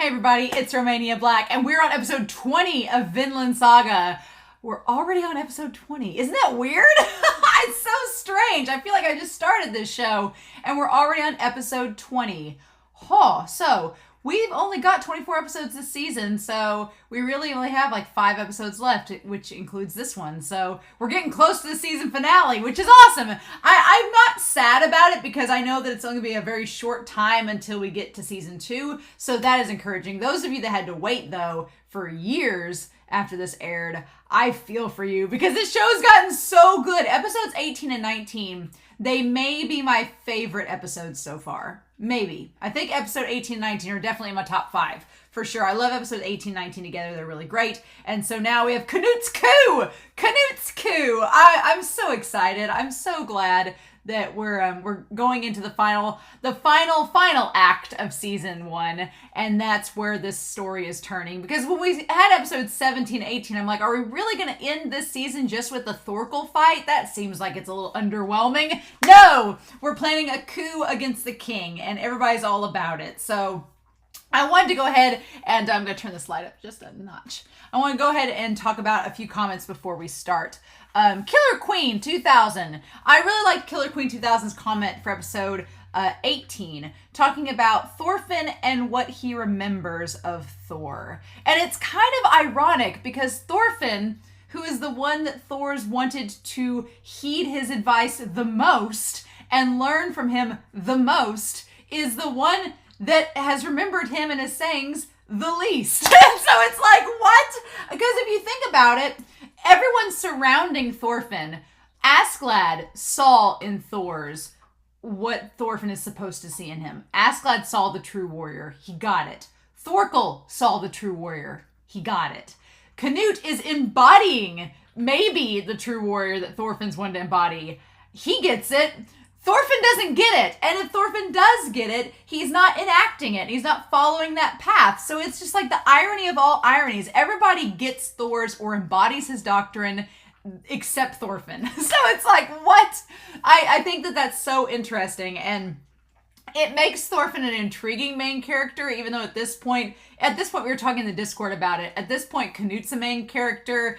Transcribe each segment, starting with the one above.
Hey everybody, it's Romania Black, and we're on episode 20 of Vinland Saga. We're already on episode 20. Isn't that weird? It's so strange. I feel like I just started this show, and we're already on episode 20. So we've only got 24 episodes this season, so we really only have like 5 episodes left, which includes this one. So we're getting close to the season finale, which is awesome. I'm not sad about it because I know that it's only going to be a very short time until we get to season 2, so that is encouraging. Those of you that had to wait, though, for years after this aired, I feel for you because this show's gotten so good. Episodes 18 and 19, they may be my favorite episodes so far. Maybe. I think episode 18 and 19 are definitely in my top 5 for sure. I love episode 18 and 19 together. They're really great. And so now we have Canute's coup. Canute's coup. I'm so excited. I'm so glad that we're going into the final act of season 1, and that's where this story is turning. Because when we had episodes 17 and 18, I'm like, are we really going to end this season just with the Thorkell fight? That seems like it's a little underwhelming. No, we're planning a coup against the king, and everybody's all about it. So I wanted to go ahead and I'm going to turn the slide up just a notch. I want to go ahead and talk about a few comments before we start. Killer Queen 2000. I really liked Killer Queen 2000's comment for episode 18, talking about Thorfinn and what he remembers of Thor. And it's kind of ironic because Thorfinn, who is the one that Thor's wanted to heed his advice the most and learn from him the most, is the one that has remembered him and his sayings the least. So it's like, what? Because if you think about it, everyone surrounding Thorfinn, Askeladd saw in Thor's what Thorfinn is supposed to see in him. Askeladd saw the true warrior. He got it. Thorkell saw the true warrior. He got it. Canute is embodying maybe the true warrior that Thorfinn's wanted to embody. He gets it. Thorfinn doesn't get it. And if Thorfinn does get it, he's not enacting it. He's not following that path. So it's just like the irony of all ironies. Everybody gets Thor's or embodies his doctrine except Thorfinn. So it's like, what? I think that that's so interesting. And it makes Thorfinn an intriguing main character, even though at this point we were talking in the Discord about it. At this point, Canute's a main character.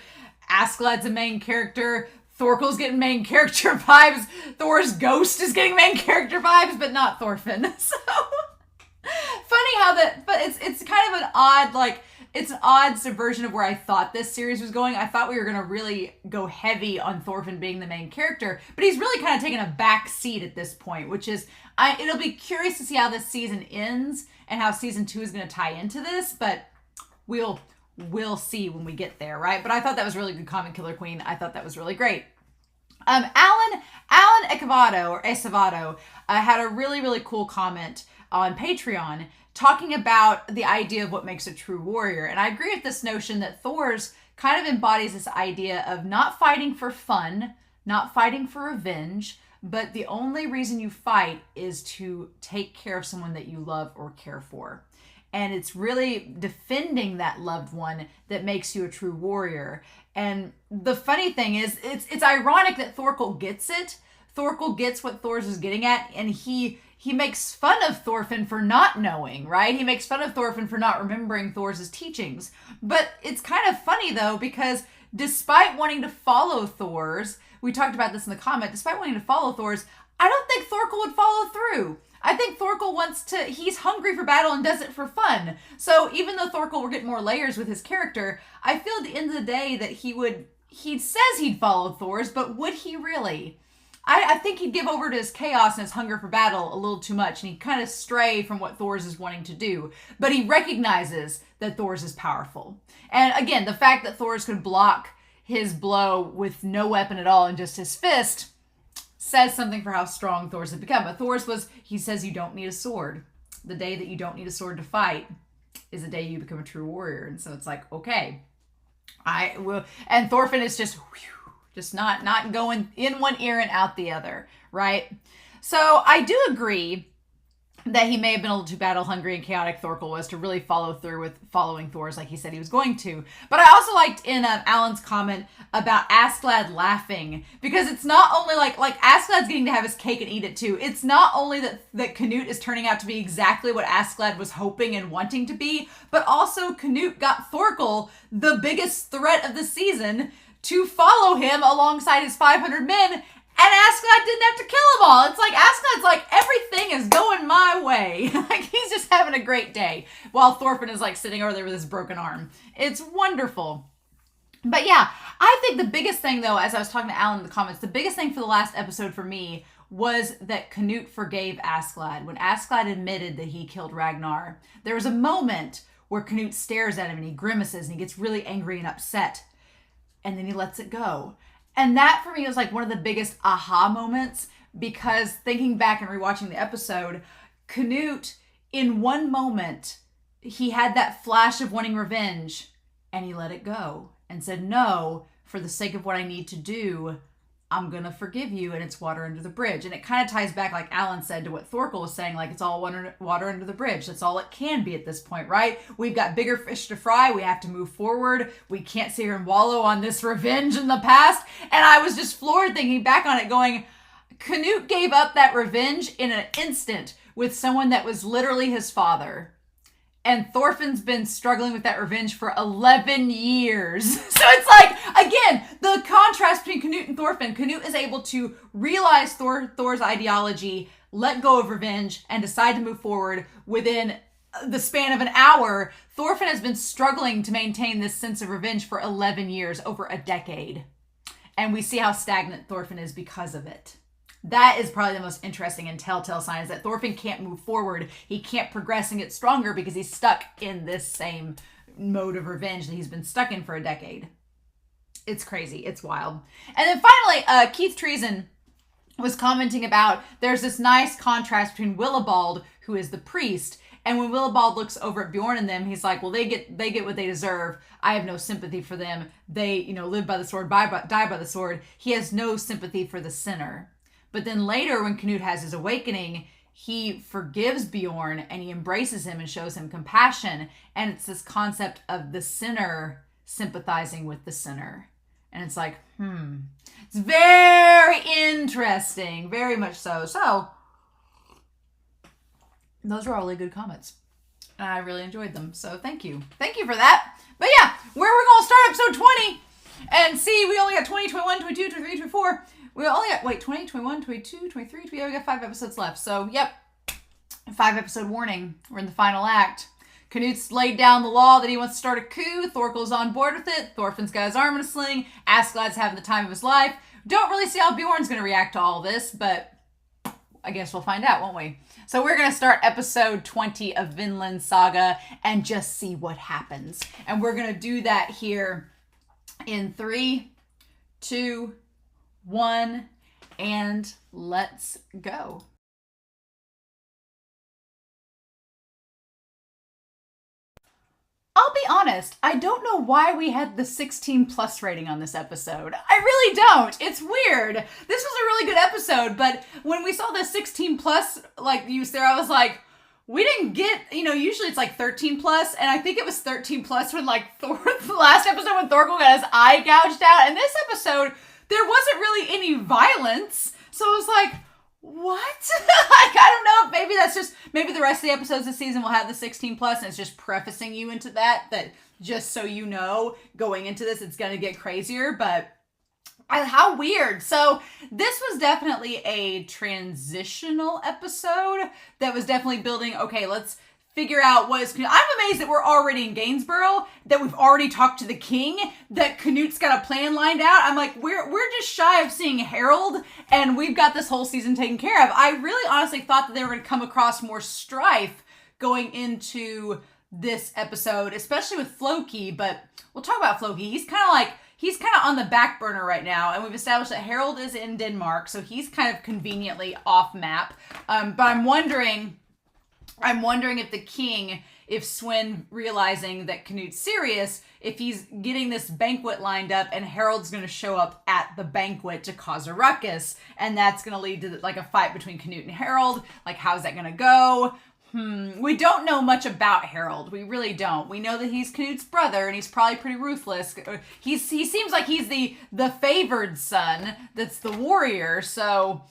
Askeladd's a main character. Thorkell's getting main character vibes. Thor's ghost is getting main character vibes, but not Thorfinn. So funny how that, but it's kind of an odd, like, it's an odd subversion of where I thought this series was going. I thought we were going to really go heavy on Thorfinn being the main character, but he's really kind of taken a back seat at this point, which is, it'll be curious to see how this season ends and how season 2 is going to tie into this, but we'll see when we get there, right? But I thought that was really good comment, Killer Queen. I thought that was really great. Alan Esavado had a really, really cool comment on Patreon talking about the idea of what makes a true warrior. And I agree with this notion that Thor's kind of embodies this idea of not fighting for fun, not fighting for revenge, but the only reason you fight is to take care of someone that you love or care for. And it's really defending that loved one that makes you a true warrior. And the funny thing is, it's ironic that Thorkell gets it. Thorkell gets what Thor's is getting at, and he makes fun of Thorfinn for not knowing, right? He makes fun of Thorfinn for not remembering Thor's teachings. But it's kind of funny, though, because despite wanting to follow Thor's, we talked about this in the comment, despite wanting to follow Thor's, I don't think Thorkell would follow through. I think Thorkell he's hungry for battle and does it for fun. So even though Thorkell will get more layers with his character, I feel at the end of the day that he says he'd follow Thor's, but would he really? I think he'd give over to his chaos and his hunger for battle a little too much, and he'd kind of stray from what Thor's is wanting to do. But he recognizes that Thor's is powerful. And again, the fact that Thor's could block his blow with no weapon at all and just his fist says something for how strong Thor's has become. But Thor's he says you don't need a sword. The day that you don't need a sword to fight is the day you become a true warrior. And so it's like, okay, I will. And Thorfinn is just not going in one ear and out the other, right? So I do agree that he may have been a little too battle hungry and chaotic, Thorkell was, to really follow through with following Thor's like he said he was going to. But I also liked in Alan's comment about Askeladd laughing, because it's not only like Askeladd's getting to have his cake and eat it too. It's not only that Canute is turning out to be exactly what Askeladd was hoping and wanting to be, but also Canute got Thorkell, the biggest threat of the season, to follow him alongside his 500 men. And Askeladd didn't have to kill them all. It's like, Askeladd's like, everything is going my way. Like, he's just having a great day. While Thorfinn is like sitting over there with his broken arm. It's wonderful. But yeah, I think the biggest thing though, as I was talking to Alan in the comments, the biggest thing for the last episode for me was that Canute forgave Askeladd. When Askeladd admitted that he killed Ragnar, there was a moment where Canute stares at him and he grimaces and he gets really angry and upset. And then he lets it go. And that for me was like one of the biggest aha moments, because thinking back and rewatching the episode, Canute, in one moment, he had that flash of wanting revenge and he let it go and said, no, for the sake of what I need to do, I'm going to forgive you, and it's water under the bridge. And it kind of ties back, like Alan said, to what Thorkell was saying, like it's all water under the bridge. That's all it can be at this point, right? We've got bigger fish to fry. We have to move forward. We can't sit here and wallow on this revenge in the past. And I was just floored thinking back on it going, Canute gave up that revenge in an instant with someone that was literally his father. And Thorfinn's been struggling with that revenge for 11 years. So it's like, again, the contrast between Canute and Thorfinn. Canute is able to realize Thor's ideology, let go of revenge, and decide to move forward within the span of an hour. Thorfinn has been struggling to maintain this sense of revenge for 11 years, over a decade. And we see how stagnant Thorfinn is because of it. That is probably the most interesting and telltale sign, is that Thorfinn can't move forward. He can't progress and get stronger because he's stuck in this same mode of revenge that he's been stuck in for a decade. It's crazy. It's wild. And then finally, Keith Treason was commenting about there's this nice contrast between Willibald, who is the priest, and when Willibald looks over at Bjorn and them, he's like, well, they get what they deserve. I have no sympathy for them. They, live by the sword, die by the sword. He has no sympathy for the sinner. But then later, when Canute has his awakening, he forgives Bjorn and he embraces him and shows him compassion. And it's this concept of the sinner sympathizing with the sinner. And it's like, It's very interesting. Very much so. So, those were all really good comments. And I really enjoyed them. So, thank you. Thank you for that. But yeah, where we're going to start episode 20. And see, we only got 20, 21, 22, 23, 24. We only got, 20, 21, 22, 23, we got 5 episodes left. So, yep, 5 episode warning. We're in the final act. Canute's laid down the law that he wants to start a coup. Thorkell's on board with it. Thorfinn's got his arm in a sling. Askeladd's having the time of his life. Don't really see how Bjorn's going to react to all this, but I guess we'll find out, won't we? So we're going to start episode 20 of Vinland Saga and just see what happens. And we're going to do that here in 3, 2, 1, and let's go. I'll be honest, I don't know why we had the 16 plus rating on this episode. I really don't. It's weird. This was a really good episode, but when we saw the 16 plus use there, I was like, we didn't get, usually it's like 13 plus, and I think it was 13 plus when the last episode when Thorkell got his eye gouged out, and this episode, there wasn't really any violence, so I was like, what? I don't know, maybe the rest of the episodes this season will have the 16 plus, and it's just prefacing you into that just so you know, going into this, it's gonna get crazier, but how weird. So this was definitely a transitional episode that was definitely building, okay, let's figure out I'm amazed that we're already in Gainsborough, that we've already talked to the king, that Canute's got a plan lined out. I'm like, we're just shy of seeing Harold, and we've got this whole season taken care of. I really honestly thought that they were going to come across more strife going into this episode, especially with Floki, but we'll talk about Floki. He's kind of on the back burner right now, and we've established that Harold is in Denmark, so he's kind of conveniently off map. But I'm wondering if the king if Sweyn, realizing that Canute's serious, if he's getting this banquet lined up and Harold's going to show up at the banquet to cause a ruckus, and that's going to lead to like a fight between Canute and Harold. Like, how's that going to go? We don't know much about Harold. We really don't. We know that he's Canute's brother, and he's probably pretty ruthless. He seems like he's the favored son that's the warrior, so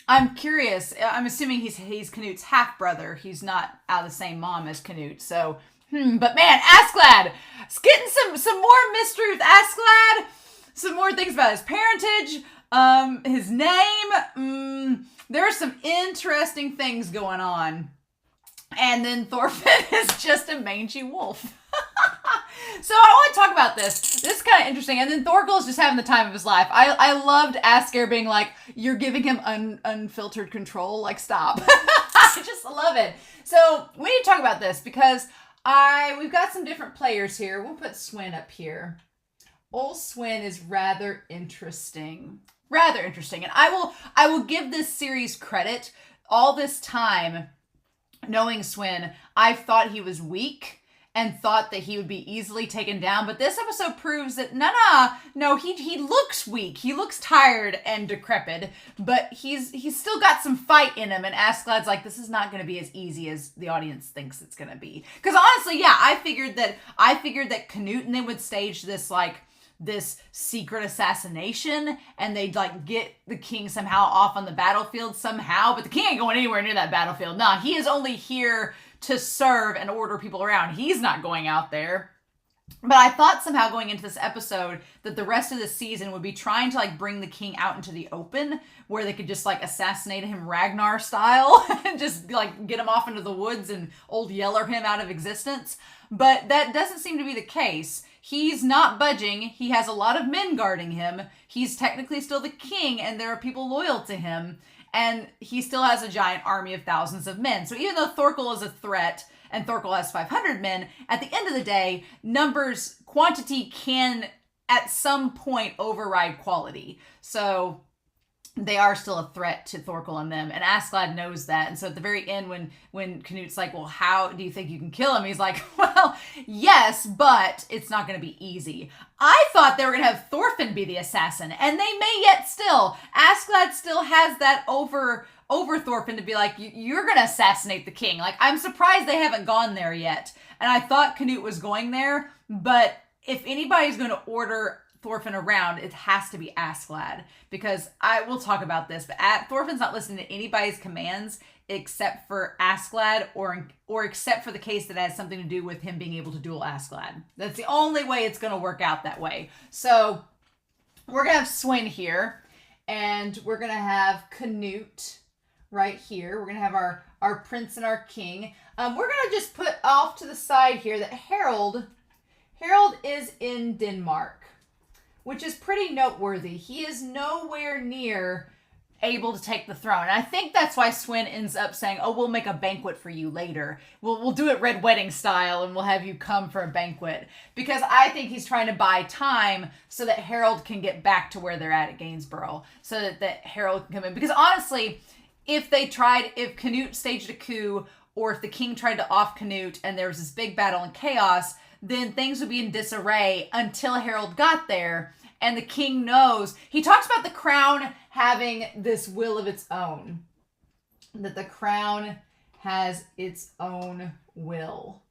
I'm curious. I'm assuming he's Canute's half-brother. He's not out of the same mom as Canute, so... But man, Askeladd! It's getting some more mystery with Askeladd. Some more things about his parentage, his name. There are some interesting things going on. And then Thorfinn is just a mangy wolf. So I want to talk about this. This is kind of interesting. And then Thorkell is just having the time of his life. I loved Asker being like, you're giving him unfiltered control. Like, stop. I just love it. So we need to talk about this because we've got some different players here. We'll put Sweyn up here. Old Sweyn is rather interesting. Rather interesting. And I will give this series credit. All this time, knowing Sweyn, I thought he was weak and thought that he would be easily taken down. But this episode proves that no, he looks weak. He looks tired and decrepit, but he's still got some fight in him. And Askeladd's like, this is not going to be as easy as the audience thinks it's going to be. Because honestly, yeah, I figured that Canute and they would stage this secret assassination, and they'd like get the king somehow off on the battlefield somehow, but the king ain't going anywhere near that battlefield. Nah, he is only here to serve and order people around. He's not going out there. But I thought somehow going into this episode that the rest of the season would be trying to like bring the king out into the open where they could just like assassinate him Ragnar style and just like get him off into the woods and old Yeller him out of existence. But that doesn't seem to be the case. He's not budging. He has a lot of men guarding him. He's technically still the king and there are people loyal to him. And he still has a giant army of thousands of men. So even though Thorkell is a threat and Thorkell has 500 men, at the end of the day, quantity can at some point override quality. So they are still a threat to Thorkell and them, and Askeladd knows that. And so at the very end, when Canute's like, well, how do you think you can kill him? He's like, well, yes, but it's not going to be easy. I thought they were going to have Thorfinn be the assassin, and they may yet still. Askeladd still has that over Thorfinn to be like, you're going to assassinate the king. Like, I'm surprised they haven't gone there yet. And I thought Canute was going there, but if anybody's going to order Thorfinn around, it has to be Askeladd, because I will talk about this, but Thorfinn's not listening to anybody's commands except for Askeladd, or except for the case that has something to do with him being able to duel Askeladd. That's the only way it's going to work out that way. So we're going to have Sweyn here, and we're going to have Canute right here. We're going to have our prince and our king. We're going to just put off to the side here that Harold is in Denmark, which is pretty noteworthy. He is nowhere near able to take the throne. And I think that's why Sweyn ends up saying, oh, we'll make a banquet for you later. We'll do it Red Wedding style, and we'll have you come for a banquet. Because I think he's trying to buy time so that Harold can get back to where they're at Gainsborough. So that Harold can come in. Because honestly, if Canute staged a coup, or if the king tried to off Canute and there was this big battle and chaos, then things would be in disarray until Harold got there. And the king knows. He talks about the crown having this will of its own. That the crown has its own will.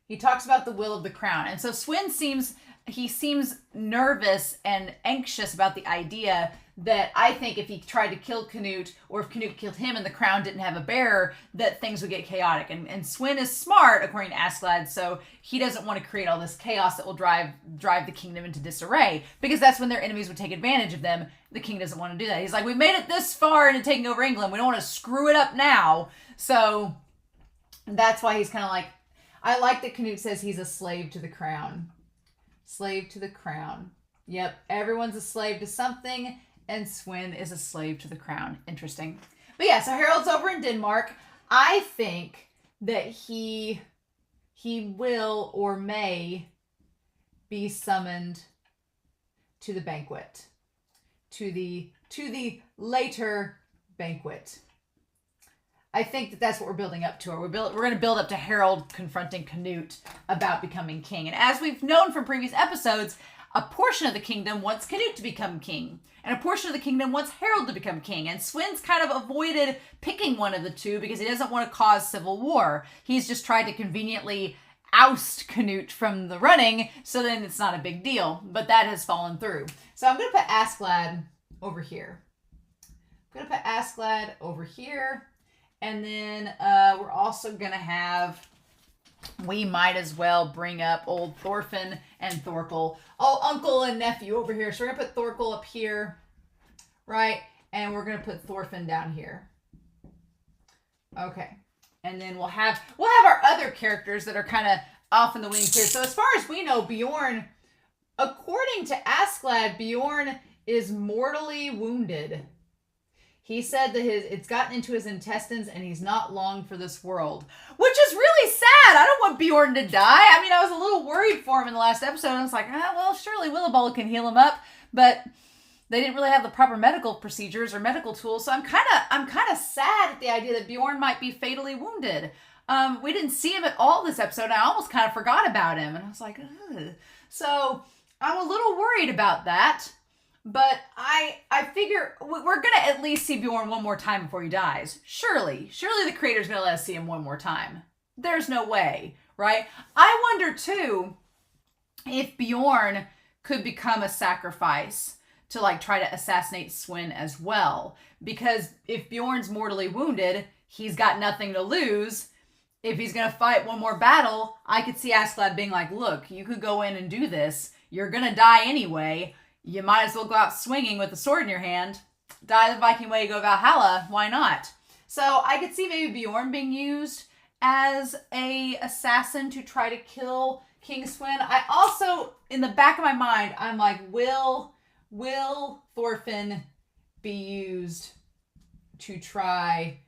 He talks about the will of the crown. And so Sweyn seems nervous and anxious about the idea that I think if he tried to kill Canute, or if Canute killed him and the crown didn't have a bearer, that things would get chaotic. And Sweyn is smart, according to Askeladd, so he doesn't want to create all this chaos that will drive the kingdom into disarray, because that's when their enemies would take advantage of them. The king doesn't want to do that. He's like, we made it this far into taking over England. We don't want to screw it up now. So that's why he's kind of like, I like that Canute says he's a slave to the crown. Slave to the crown. Yep, everyone's a slave to something, and Sweyn is a slave to the crown. Interesting. But yeah, so Harold's over in Denmark. I think that he will or may be summoned to the banquet. To the later banquet. I think that that's what we're building up to. We're going to build up to Harold confronting Canute about becoming king. And as we've known from previous episodes, a portion of the kingdom wants Canute to become king. And a portion of the kingdom wants Harold to become king. And Sweyn's kind of avoided picking one of the two because he doesn't want to cause civil war. He's just tried to conveniently oust Canute from the running, so then it's not a big deal. But that has fallen through. So I'm going to put Askeladd over here. I'm going to put Askeladd over here. And then we're also going to have, we might as well bring up old Thorfinn and Thorkell. Oh, uncle and nephew over here. So we're going to put Thorkell up here, right? And we're going to put Thorfinn down here. Okay. And then we'll have our other characters that are kind of off in the wings here. So as far as we know, Bjorn, according to Askeladd, Bjorn is mortally wounded. He said that it's gotten into his intestines and he's not long for this world. Which is really sad. I don't want Bjorn to die. I mean, I was a little worried for him in the last episode. I was like, well, surely Willibald can heal him up. But they didn't really have the proper medical procedures or medical tools. So I'm kind of sad at the idea that Bjorn might be fatally wounded. We didn't see him at all this episode. And I almost kind of forgot about him. And I was like, ugh. So I'm a little worried about that. But I figure we're going to at least see Bjorn one more time before he dies. Surely the creator's going to let us see him one more time. There's no way, right? I wonder, too, if Bjorn could become a sacrifice to, like, try to assassinate Sweyn as well. Because if Bjorn's mortally wounded, he's got nothing to lose. If he's going to fight one more battle, I could see Askeladd being like, look, you could go in and do this. You're going to die anyway. You might as well go out swinging with a sword in your hand. Die the Viking way, go Valhalla. Why not? So I could see maybe Bjorn being used as a assassin to try to kill King Sweyn. I also, in the back of my mind, I'm like, will Thorfinn be used to try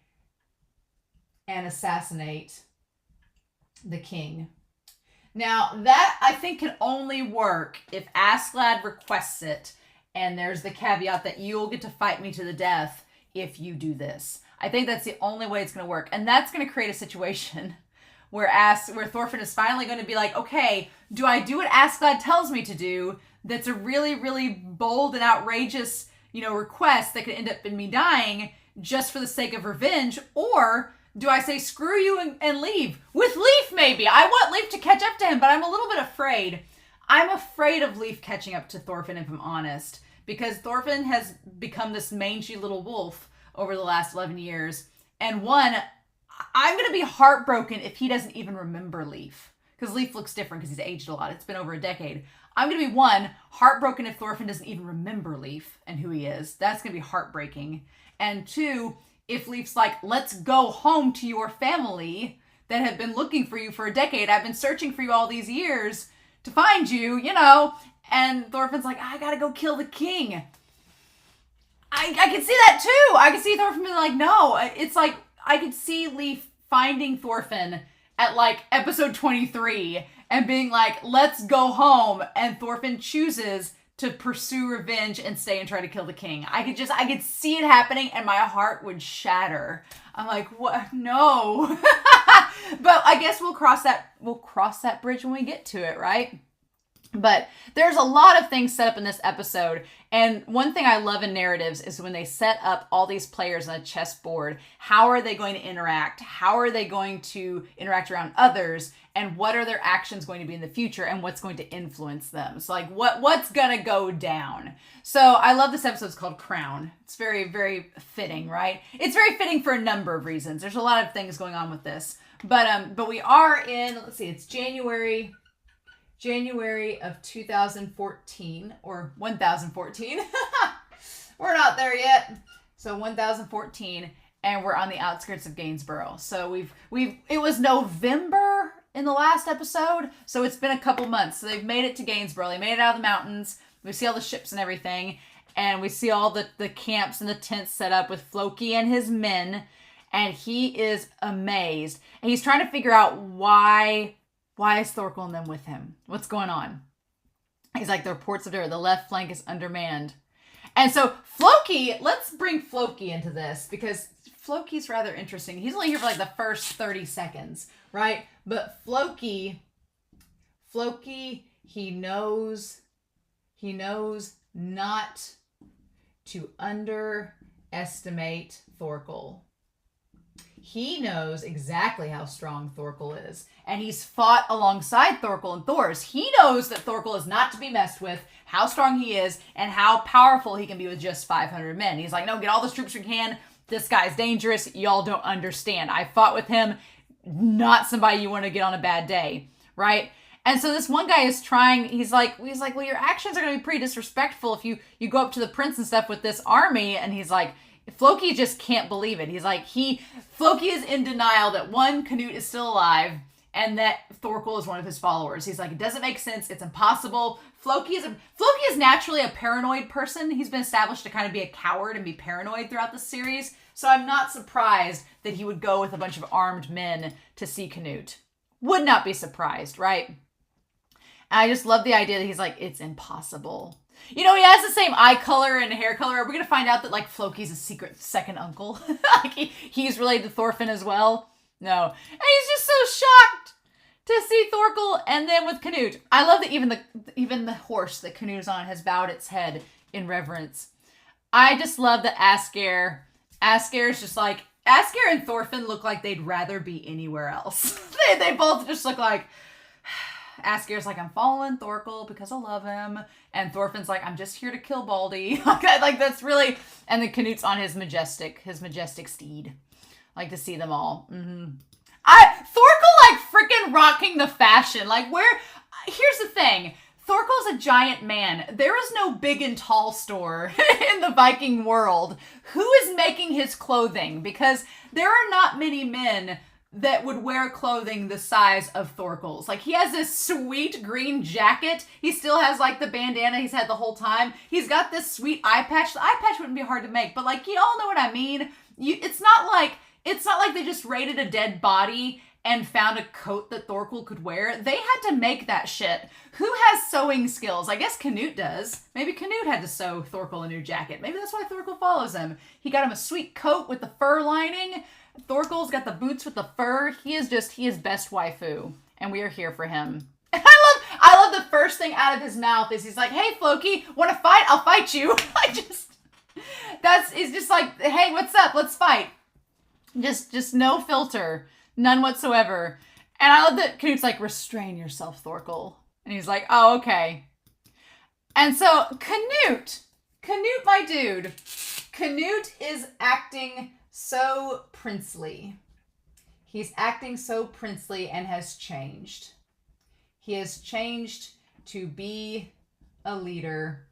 and assassinate the king? Now, that, I think, can only work if Askeladd requests it, and there's the caveat that you'll get to fight me to the death if you do this. I think that's the only way it's going to work, and that's going to create a situation where Thorfinn is finally going to be like, okay, do I do what Askeladd tells me to do that's a really, really bold and outrageous, request that could end up in me dying just for the sake of revenge, or do I say, screw you and leave? With Leif, maybe. I want Leif to catch up to him, but I'm a little bit afraid. I'm afraid of Leif catching up to Thorfinn, if I'm honest. Because Thorfinn has become this mangy little wolf over the last 11 years. And I'm going to be heartbroken if he doesn't even remember Leif. Because Leif looks different because he's aged a lot. It's been over a decade. I'm going to be, heartbroken if Thorfinn doesn't even remember Leif and who he is. That's going to be heartbreaking. And 2, if Leif's like, let's go home to your family that have been looking for you for a decade. I've been searching for you all these years to find you, And Thorfinn's like, I gotta go kill the king. I can see that too. I can see Thorfinn being like, no. It's like, I could see Leif finding Thorfinn at like episode 23 and being like, let's go home. And Thorfinn chooses to pursue revenge and stay and try to kill the king. I could see it happening and my heart would shatter. I'm like, what? No. But I guess we'll cross that bridge when we get to it, right? But there's a lot of things set up in this episode. And one thing I love in narratives is when they set up all these players on a chessboard, how are they going to interact? How are they going to interact around others? And what are their actions going to be in the future? And what's going to influence them? So like what's going to go down? So I love this episode. It's called Crown. It's very, very fitting, right? It's very fitting for a number of reasons. There's a lot of things going on with this. But we are in, let's see, it's January of 2014 or 1014. We're not there yet. So 1014, and we're on the outskirts of Gainsborough. So it was November in the last episode, so it's been a couple months. So they've made it to Gainsborough. They made it out of the mountains. We see all the ships and everything, and we see all the camps and the tents set up with Floki and his men, and he is amazed. And he's trying to figure out why is Thorkell and them with him? What's going on? He's like, the reports of the left flank is undermanned. And so Floki, let's bring Floki into this because Floki's rather interesting. He's only here for like the first 30 seconds, right? But Floki, he knows not to underestimate Thorkell. He knows exactly how strong Thorkell is. And he's fought alongside Thorkell and Thors. He knows that Thorkell is not to be messed with, how strong he is, and how powerful he can be with just 500 men. He's like, no, get all the troops we can. This guy's dangerous. Y'all don't understand. I fought with him. Not somebody you want to get on a bad day, right? And so this one guy is trying, he's like, well, your actions are going to be pretty disrespectful if you go up to the prince and stuff with this army. And he's like, Floki just can't believe it. He's like, Floki is in denial that one, Canute is still alive and that Thorkell is one of his followers. He's like, it doesn't make sense. It's impossible. Floki is naturally a paranoid person. He's been established to kind of be a coward and be paranoid throughout the series. So I'm not surprised that he would go with a bunch of armed men to see Canute. Would not be surprised, right? And I just love the idea that he's like, it's impossible. You know, he has the same eye color and hair color. Are we going to find out that, like, Floki's a secret second uncle? Like, he's related to Thorfinn as well? No. And he's just so shocked to see Thorkell. And then with Canute, I love that even the horse that Canute is on has bowed its head in reverence. I just love that Asker is just like, Asker and Thorfinn look like they'd rather be anywhere else. They both just look like, Asker's like, I'm following Thorkell because I love him. And Thorfinn's like, I'm just here to kill Baldy. Like that's really, and then Canute's on his majestic steed. Like to see them all. Mm-hmm. Thorkell like freaking rocking the fashion. Like here's the thing. Thorkell's a giant man. There is no big and tall store in the Viking world. Who is making his clothing? Because there are not many men that would wear clothing the size of Thorkell's. Like, he has this sweet green jacket. He still has, like, the bandana he's had the whole time. He's got this sweet eye patch. The eye patch wouldn't be hard to make, but, like, you all know what I mean. It's not like they just raided a dead body and found a coat that Thorkell could wear. They had to make that shit. Who has sewing skills? I guess Canute does. Maybe Canute had to sew Thorkell a new jacket. Maybe that's why Thorkell follows him. He got him a sweet coat with the fur lining. Thorkell's got the boots with the fur. He is best waifu. And we are here for him. And I love the first thing out of his mouth is he's like, hey, Floki, want to fight? I'll fight you. He's just like, hey, what's up? Let's fight. Just no filter. None whatsoever. And I love that Canute's like, restrain yourself, Thorkell. And he's like, oh, okay. And so Canute, my dude, Canute is acting so princely. He's acting so princely and has changed. He has changed to be a leader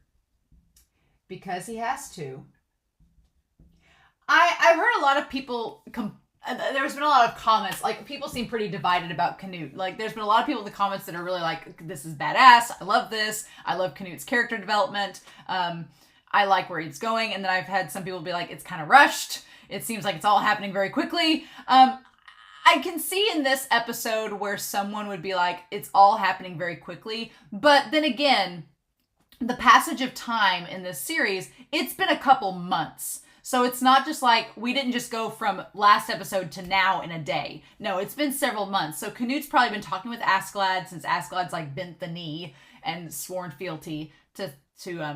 because he has to. I've heard a lot of people, there's been a lot of comments, like people seem pretty divided about Canute. Like there's been a lot of people in the comments that are really like, this is badass. I love this. I love Canute's character development. I like where he's going. And then I've had some people be like, it's kind of rushed. It seems like it's all happening very quickly. I can see in this episode where someone would be like, it's all happening very quickly. But then again, the passage of time in this series, it's been a couple months. So it's not just like, we didn't just go from last episode to now in a day. No, it's been several months. So Canute's probably been talking with Askeladd since Askeladd's like bent the knee and sworn fealty to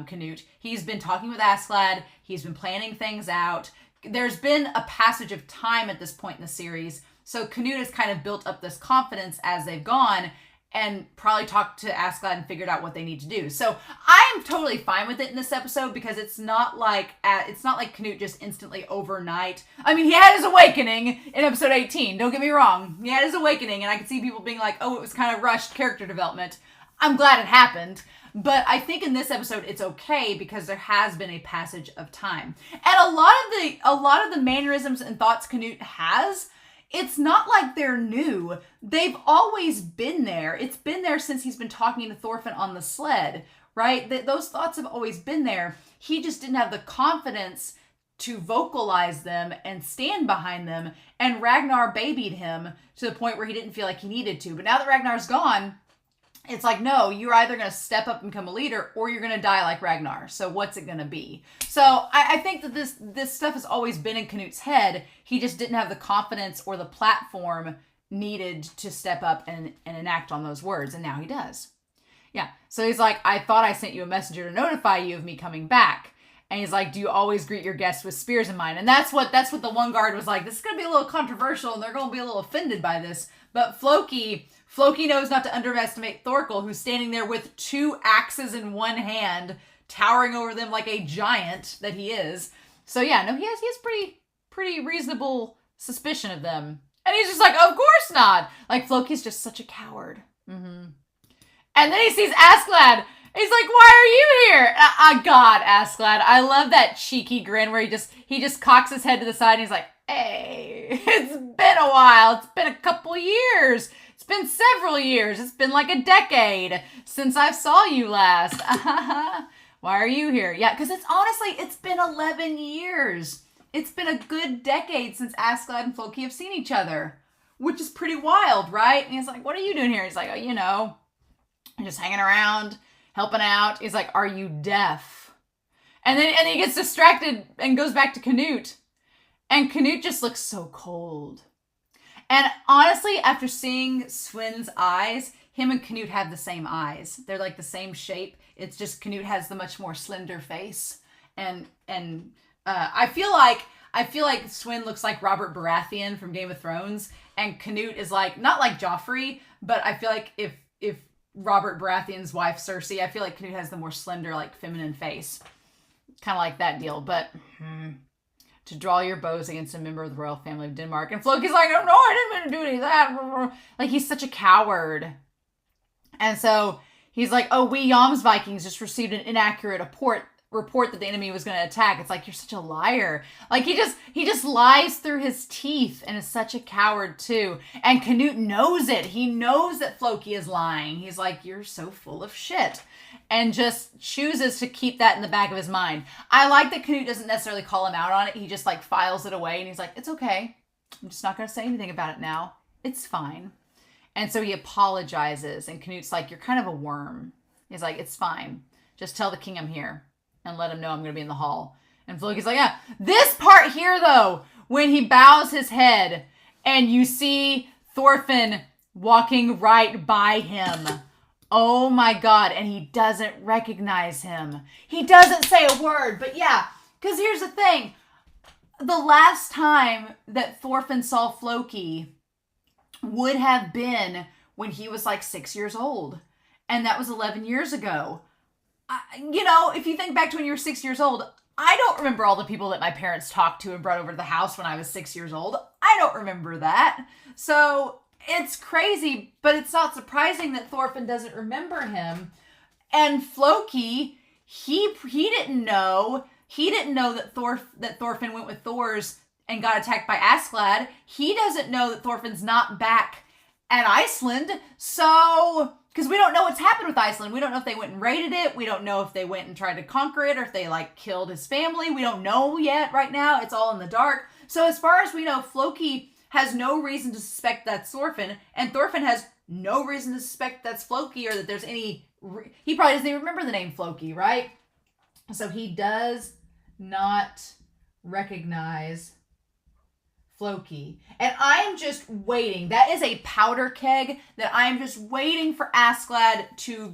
Canute. He's been talking with Askeladd. He's been planning things out. There's been a passage of time at this point in the series. So Canute has kind of built up this confidence as they've gone and probably talked to Askeladd and figured out what they need to do. So I'm totally fine with it in this episode because it's not like Canute just instantly overnight. I mean, he had his awakening in episode 18. Don't get me wrong. He had his awakening and I could see people being like, oh, it was kind of rushed character development. I'm glad it happened. But I think in this episode, it's okay because there has been a passage of time. And a lot of the mannerisms and thoughts Canute has, it's not like they're new. They've always been there. It's been there since he's been talking to Thorfinn on the sled, right? Those thoughts have always been there. He just didn't have the confidence to vocalize them and stand behind them. And Ragnar babied him to the point where he didn't feel like he needed to. But now that Ragnar's gone, it's like, no, you're either going to step up and become a leader or you're going to die like Ragnar. So what's it going to be? So I think that this stuff has always been in Canute's head. He just didn't have the confidence or the platform needed to step up and enact on those words. And now he does. Yeah. So he's like, I thought I sent you a messenger to notify you of me coming back. And he's like, do you always greet your guests with spears in mind? And that's what the one guard was like, this is going to be a little controversial and they're going to be a little offended by this. But Floki knows not to underestimate Thorkell, who's standing there with 2 axes in one hand, towering over them like a giant that he is. So yeah, no, he has pretty reasonable suspicion of them. And he's just like, of course not. Like, Floki's just such a coward. Mm-hmm. And then he sees Askeladd. He's like, why are you here? God, Askeladd. I love that cheeky grin where he just cocks his head to the side and he's like, hey, it's been a while. It's been a couple years. It's been several years. It's been like a decade since I saw you last. Why are you here? Yeah, because it's been 11 years. It's been a good decade since Askeladd and Floki have seen each other, which is pretty wild, right? And he's like, what are you doing here? He's like, I'm just hanging around, helping out. He's like, are you deaf? And then he gets distracted and goes back to Canute. And Canute just looks so cold. And honestly, after seeing Sweyn's eyes, him and Canute have the same eyes. They're like the same shape. It's just Canute has the much more slender face. And I feel like Sweyn looks like Robert Baratheon from Game of Thrones. And Canute is like, not like Joffrey, but I feel like if Robert Baratheon's wife, Cersei, I feel like Canute has the more slender, like feminine face. Kind of like that deal. But to draw your bows against a member of the royal family of Denmark. And Floki's like, oh, no, I didn't mean to do any of that. Like, he's such a coward. And so he's like, oh, we Jomsvikings just received an inaccurate report that the enemy was going to attack. It's like, you're such a liar. Like, he just lies through his teeth and is such a coward too. And Canute knows it. He knows that Floki is lying. He's like, you're so full of shit. And just chooses to keep that in the back of his mind. I like that Canute doesn't necessarily call him out on it. He just like files it away and he's like, it's okay. I'm just not going to say anything about it now. It's fine. And so he apologizes and Canute's like, you're kind of a worm. He's like, it's fine. Just tell the king I'm here and let him know I'm going to be in the hall. And Floki's like, yeah. This part here though, when he bows his head and you see Thorfinn walking right by him. Oh my God. And he doesn't recognize him. He doesn't say a word, but yeah, because here's the thing. The last time that Thorfinn saw Floki would have been when he was like 6 years old. And that was 11 years ago. If you think back to when you were 6 years old, I don't remember all the people that my parents talked to and brought over to the house when I was 6 years old. I don't remember that. So it's crazy, but it's not surprising that Thorfinn doesn't remember him. And Floki, he didn't know. He didn't know that Thorfinn went with Thor's and got attacked by Askeladd. He doesn't know that Thorfinn's not back at Iceland. So, because we don't know what's happened with Iceland. We don't know if they went and raided it. We don't know if they went and tried to conquer it or if they like killed his family. We don't know yet right now. It's all in the dark. So as far as we know, Floki has no reason to suspect that's Thorfinn, and Thorfinn has no reason to suspect that's Floki or that there's any... He probably doesn't even remember the name Floki, right? So he does not recognize Floki. And I am just waiting. That is a powder keg that I am just waiting for Askeladd to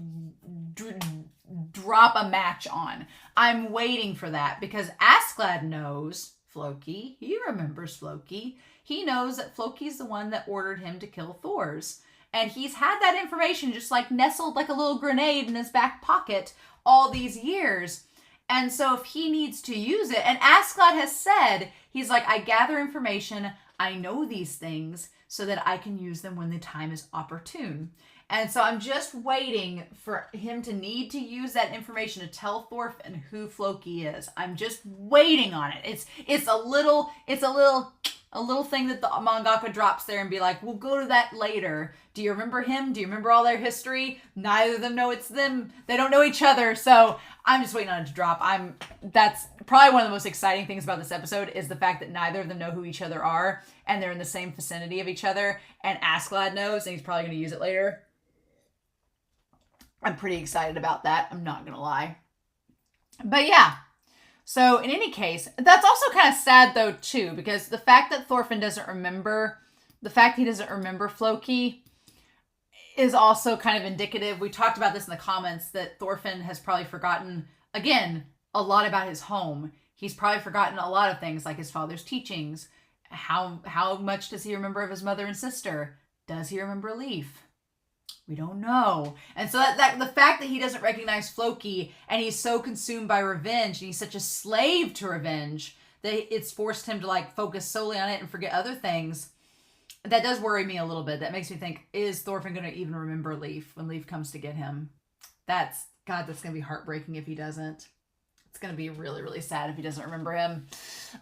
drop a match on. I'm waiting for that because Askeladd knows Floki. He remembers Floki. He knows that Floki's the one that ordered him to kill Thor's. And he's had that information just like nestled like a little grenade in his back pocket all these years. And so if he needs to use it, and Askeladd has said, he's like, I gather information, I know these things so that I can use them when the time is opportune. And so I'm just waiting for him to need to use that information to tell Thorfinn who Floki is. I'm just waiting on it. It's a little thing that the mangaka drops there and be like, we'll go to that later. Do you remember him? Do you remember all their history? Neither of them know it's them. They don't know each other. So I'm just waiting on it to drop. That's probably one of the most exciting things about this episode is the fact that neither of them know who each other are and they're in the same vicinity of each other. And Askeladd knows and he's probably going to use it later. I'm pretty excited about that. I'm not going to lie. But yeah. So in any case, that's also kind of sad though too, because the fact that Thorfinn doesn't remember, Floki is also kind of indicative. We talked about this in the comments that Thorfinn has probably forgotten, again, a lot about his home. He's probably forgotten a lot of things like his father's teachings. How much does he remember of his mother and sister? Does he remember Leif? We don't know. And so that the fact that he doesn't recognize Floki and he's so consumed by revenge and he's such a slave to revenge that it's forced him to like focus solely on it and forget other things. That does worry me a little bit. That makes me think, is Thorfinn going to even remember Leif when Leif comes to get him? That's going to be heartbreaking if he doesn't. It's going to be really, really sad if he doesn't remember him.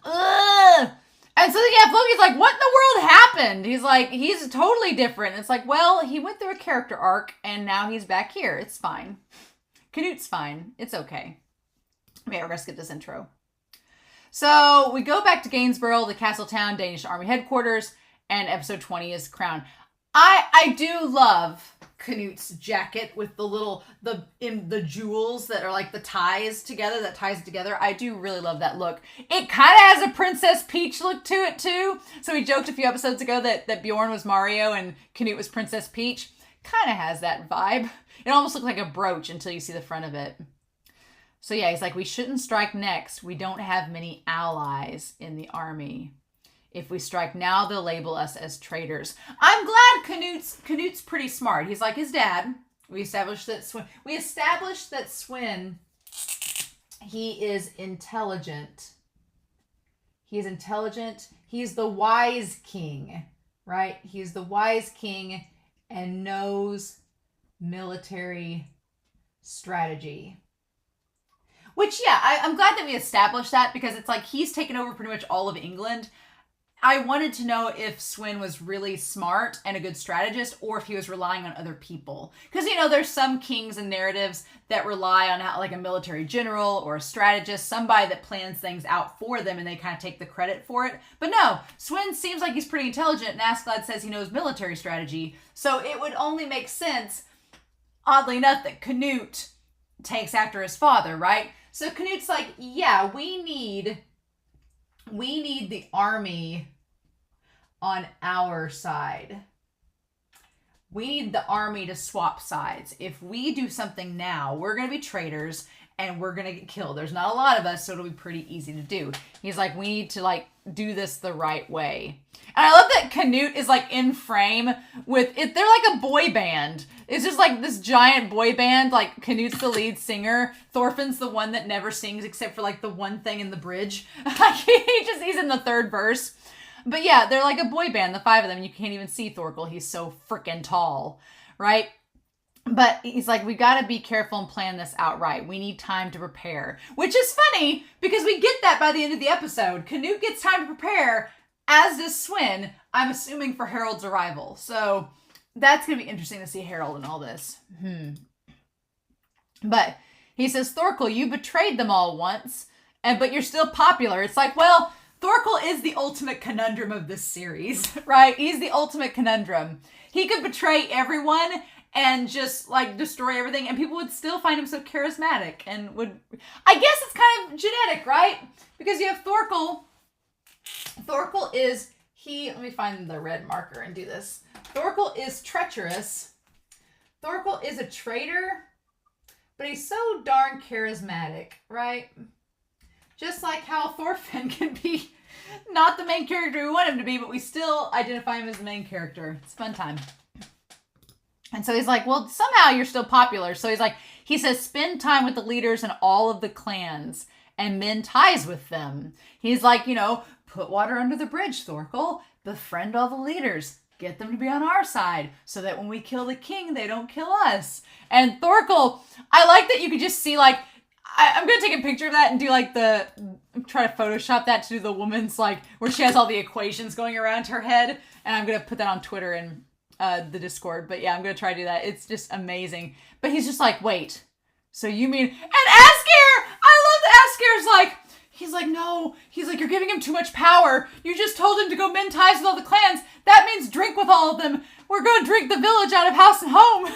Ugh! And so, yeah, Floki's like, what in the world happened? He's like, he's totally different. It's like, well, he went through a character arc, and now he's back here. It's fine. Canute's fine. It's okay. Okay, we're going to skip this intro. So, we go back to Gainsborough, the castle town, Danish army headquarters, and episode 20 is crowned. I do love Canute's jacket with the jewels that are like the ties together, that ties it together. I do really love that look. It kind of has a Princess Peach look to it too. So we joked a few episodes ago that Bjorn was Mario and Canute was Princess Peach. Kind of has that vibe. It almost looks like a brooch until you see the front of it. So yeah, he's like, we shouldn't strike next. We don't have many allies in the army. If we strike now, they'll label us as traitors. I'm glad Canute's pretty smart. He's like his dad. We established that Sweyn, he is intelligent. He's intelligent. He's the wise king, right? He's the wise king and knows military strategy. Which, yeah, I'm glad that we established that because it's like he's taken over pretty much all of England. I wanted to know if Sweyn was really smart and a good strategist or if he was relying on other people. Because, you know, there's some kings and narratives that rely on like a military general or a strategist, somebody that plans things out for them and they kind of take the credit for it. But no, Sweyn seems like he's pretty intelligent and Askeladd says he knows military strategy. So it would only make sense, oddly enough, that Canute takes after his father, right? So Canute's like, yeah, we need the army on our side. We need the army to swap sides. If we do something now, we're going to be traitors and we're going to get killed. There's not a lot of us, so it'll be pretty easy to do. He's like, we need to like do this the right way. And I love that Canute is like in frame with it. They're like a boy band. It's just like this giant boy band. Like Canute's the lead singer. Thorfinn's the one that never sings except for like the one thing in the bridge. He's in the third verse. But yeah, they're like a boy band, the five of them. You can't even see Thorkell. He's so freaking tall, right? But he's like, we got to be careful and plan this out right. We need time to prepare. Which is funny because we get that by the end of the episode. Canute gets time to prepare, as does Sweyn, I'm assuming for Harold's arrival. So that's going to be interesting to see Harold in all this. But he says, Thorkell, you betrayed them all once, but you're still popular. It's like, well, Thorkell is the ultimate conundrum of this series, right? He's the ultimate conundrum. He could betray everyone and just like destroy everything and people would still find him so charismatic and would, I guess it's kind of genetic, right? Because you have Thorkell. Thorkell is, let me find the red marker and do this. Thorkell is treacherous. Thorkell is a traitor, but he's so darn charismatic, right? Just like how Thorfinn can be not the main character we want him to be, but we still identify him as the main character. It's a fun time. And so he's like, well, somehow you're still popular. So he's like, he says, spend time with the leaders in all of the clans and mend ties with them. He's like, you know, put water under the bridge, Thorkell. Befriend all the leaders. Get them to be on our side so that when we kill the king, they don't kill us. And Thorkell, I like that you could just see like, I'm going to take a picture of that and do like try to Photoshop that to do the woman's like, where she has all the equations going around her head. And I'm going to put that on Twitter and the Discord. But yeah, I'm going to try to do that. It's just amazing. But he's just like, wait, so you mean, and Asker, I love that Asker's like, he's like, no, he's like, you're giving him too much power. You just told him to go mend ties with all the clans. That means drink with all of them. We're going to drink the village out of house and home.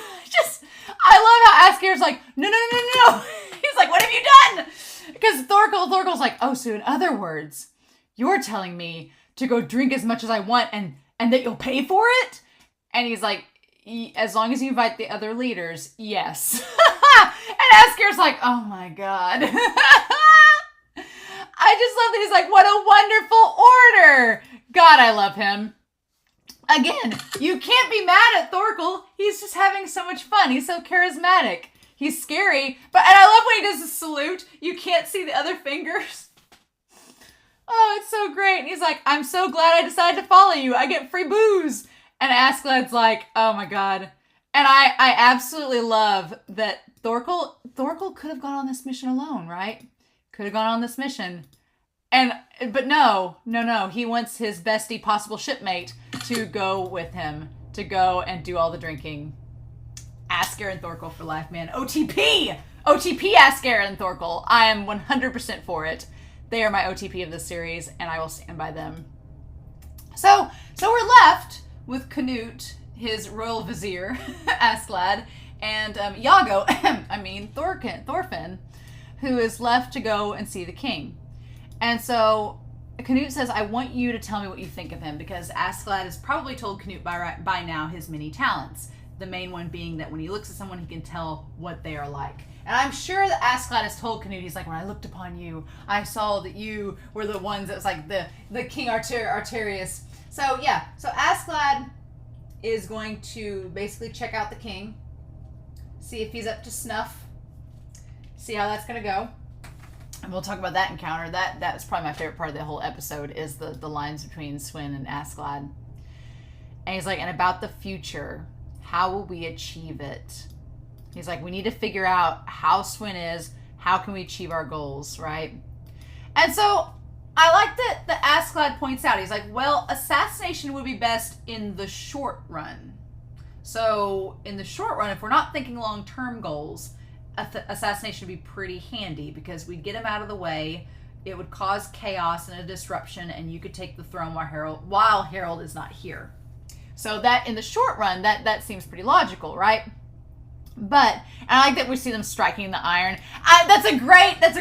I love how Asgeir's like, no. He's like, what have you done? Because Thorkell's like, oh, so in other words, you're telling me to go drink as much as I want and that you'll pay for it? And he's like, as long as you invite the other leaders, yes. And Asgeir's like, oh my God. I just love that he's like, what a wonderful order. God, I love him. Again, you can't be mad at Thorkell. He's just having so much fun. He's so charismatic. He's scary. And I love when he does the salute. You can't see the other fingers. Oh, it's so great. And he's like, I'm so glad I decided to follow you. I get free booze. And Askeladd's like, oh my God. And I absolutely love that Thorkell could have gone on this mission alone, right? Could have gone on this mission. But no. He wants his bestie possible shipmate to go with him, to go and do all the drinking. Asgeir and Thorkell for life, man. OTP Asgeir and Thorkell. I am 100% for it. They are my OTP of this series, and I will stand by them. So we're left with Canute, his royal vizier, Askeladd, and Thorfinn, who is left to go and see the king. And so Canute says, I want you to tell me what you think of him, because Askeladd has probably told Canute by now his many talents. The main one being that when he looks at someone, he can tell what they are like. And I'm sure that Askeladd has told Canute, he's like, when I looked upon you, I saw that you were the ones that was like the King Arterius. So Askeladd is going to basically check out the king, see if he's up to snuff, see how that's going to go. And we'll talk about that encounter. That's probably my favorite part of the whole episode is the lines between Sweyn and Askeladd. And he's like, and about the future, how will we achieve it? He's like, we need to figure out how Sweyn is, how can we achieve our goals, right? And so I like that Askeladd points out, he's like, well, assassination would be best in the short run. So in the short run, if we're not thinking long-term goals, assassination would be pretty handy because we'd get him out of the way. It would cause chaos and a disruption, and you could take the throne while Harold is not here. So that in the short run, that seems pretty logical, right? But, and I like that we see them striking the iron. That's a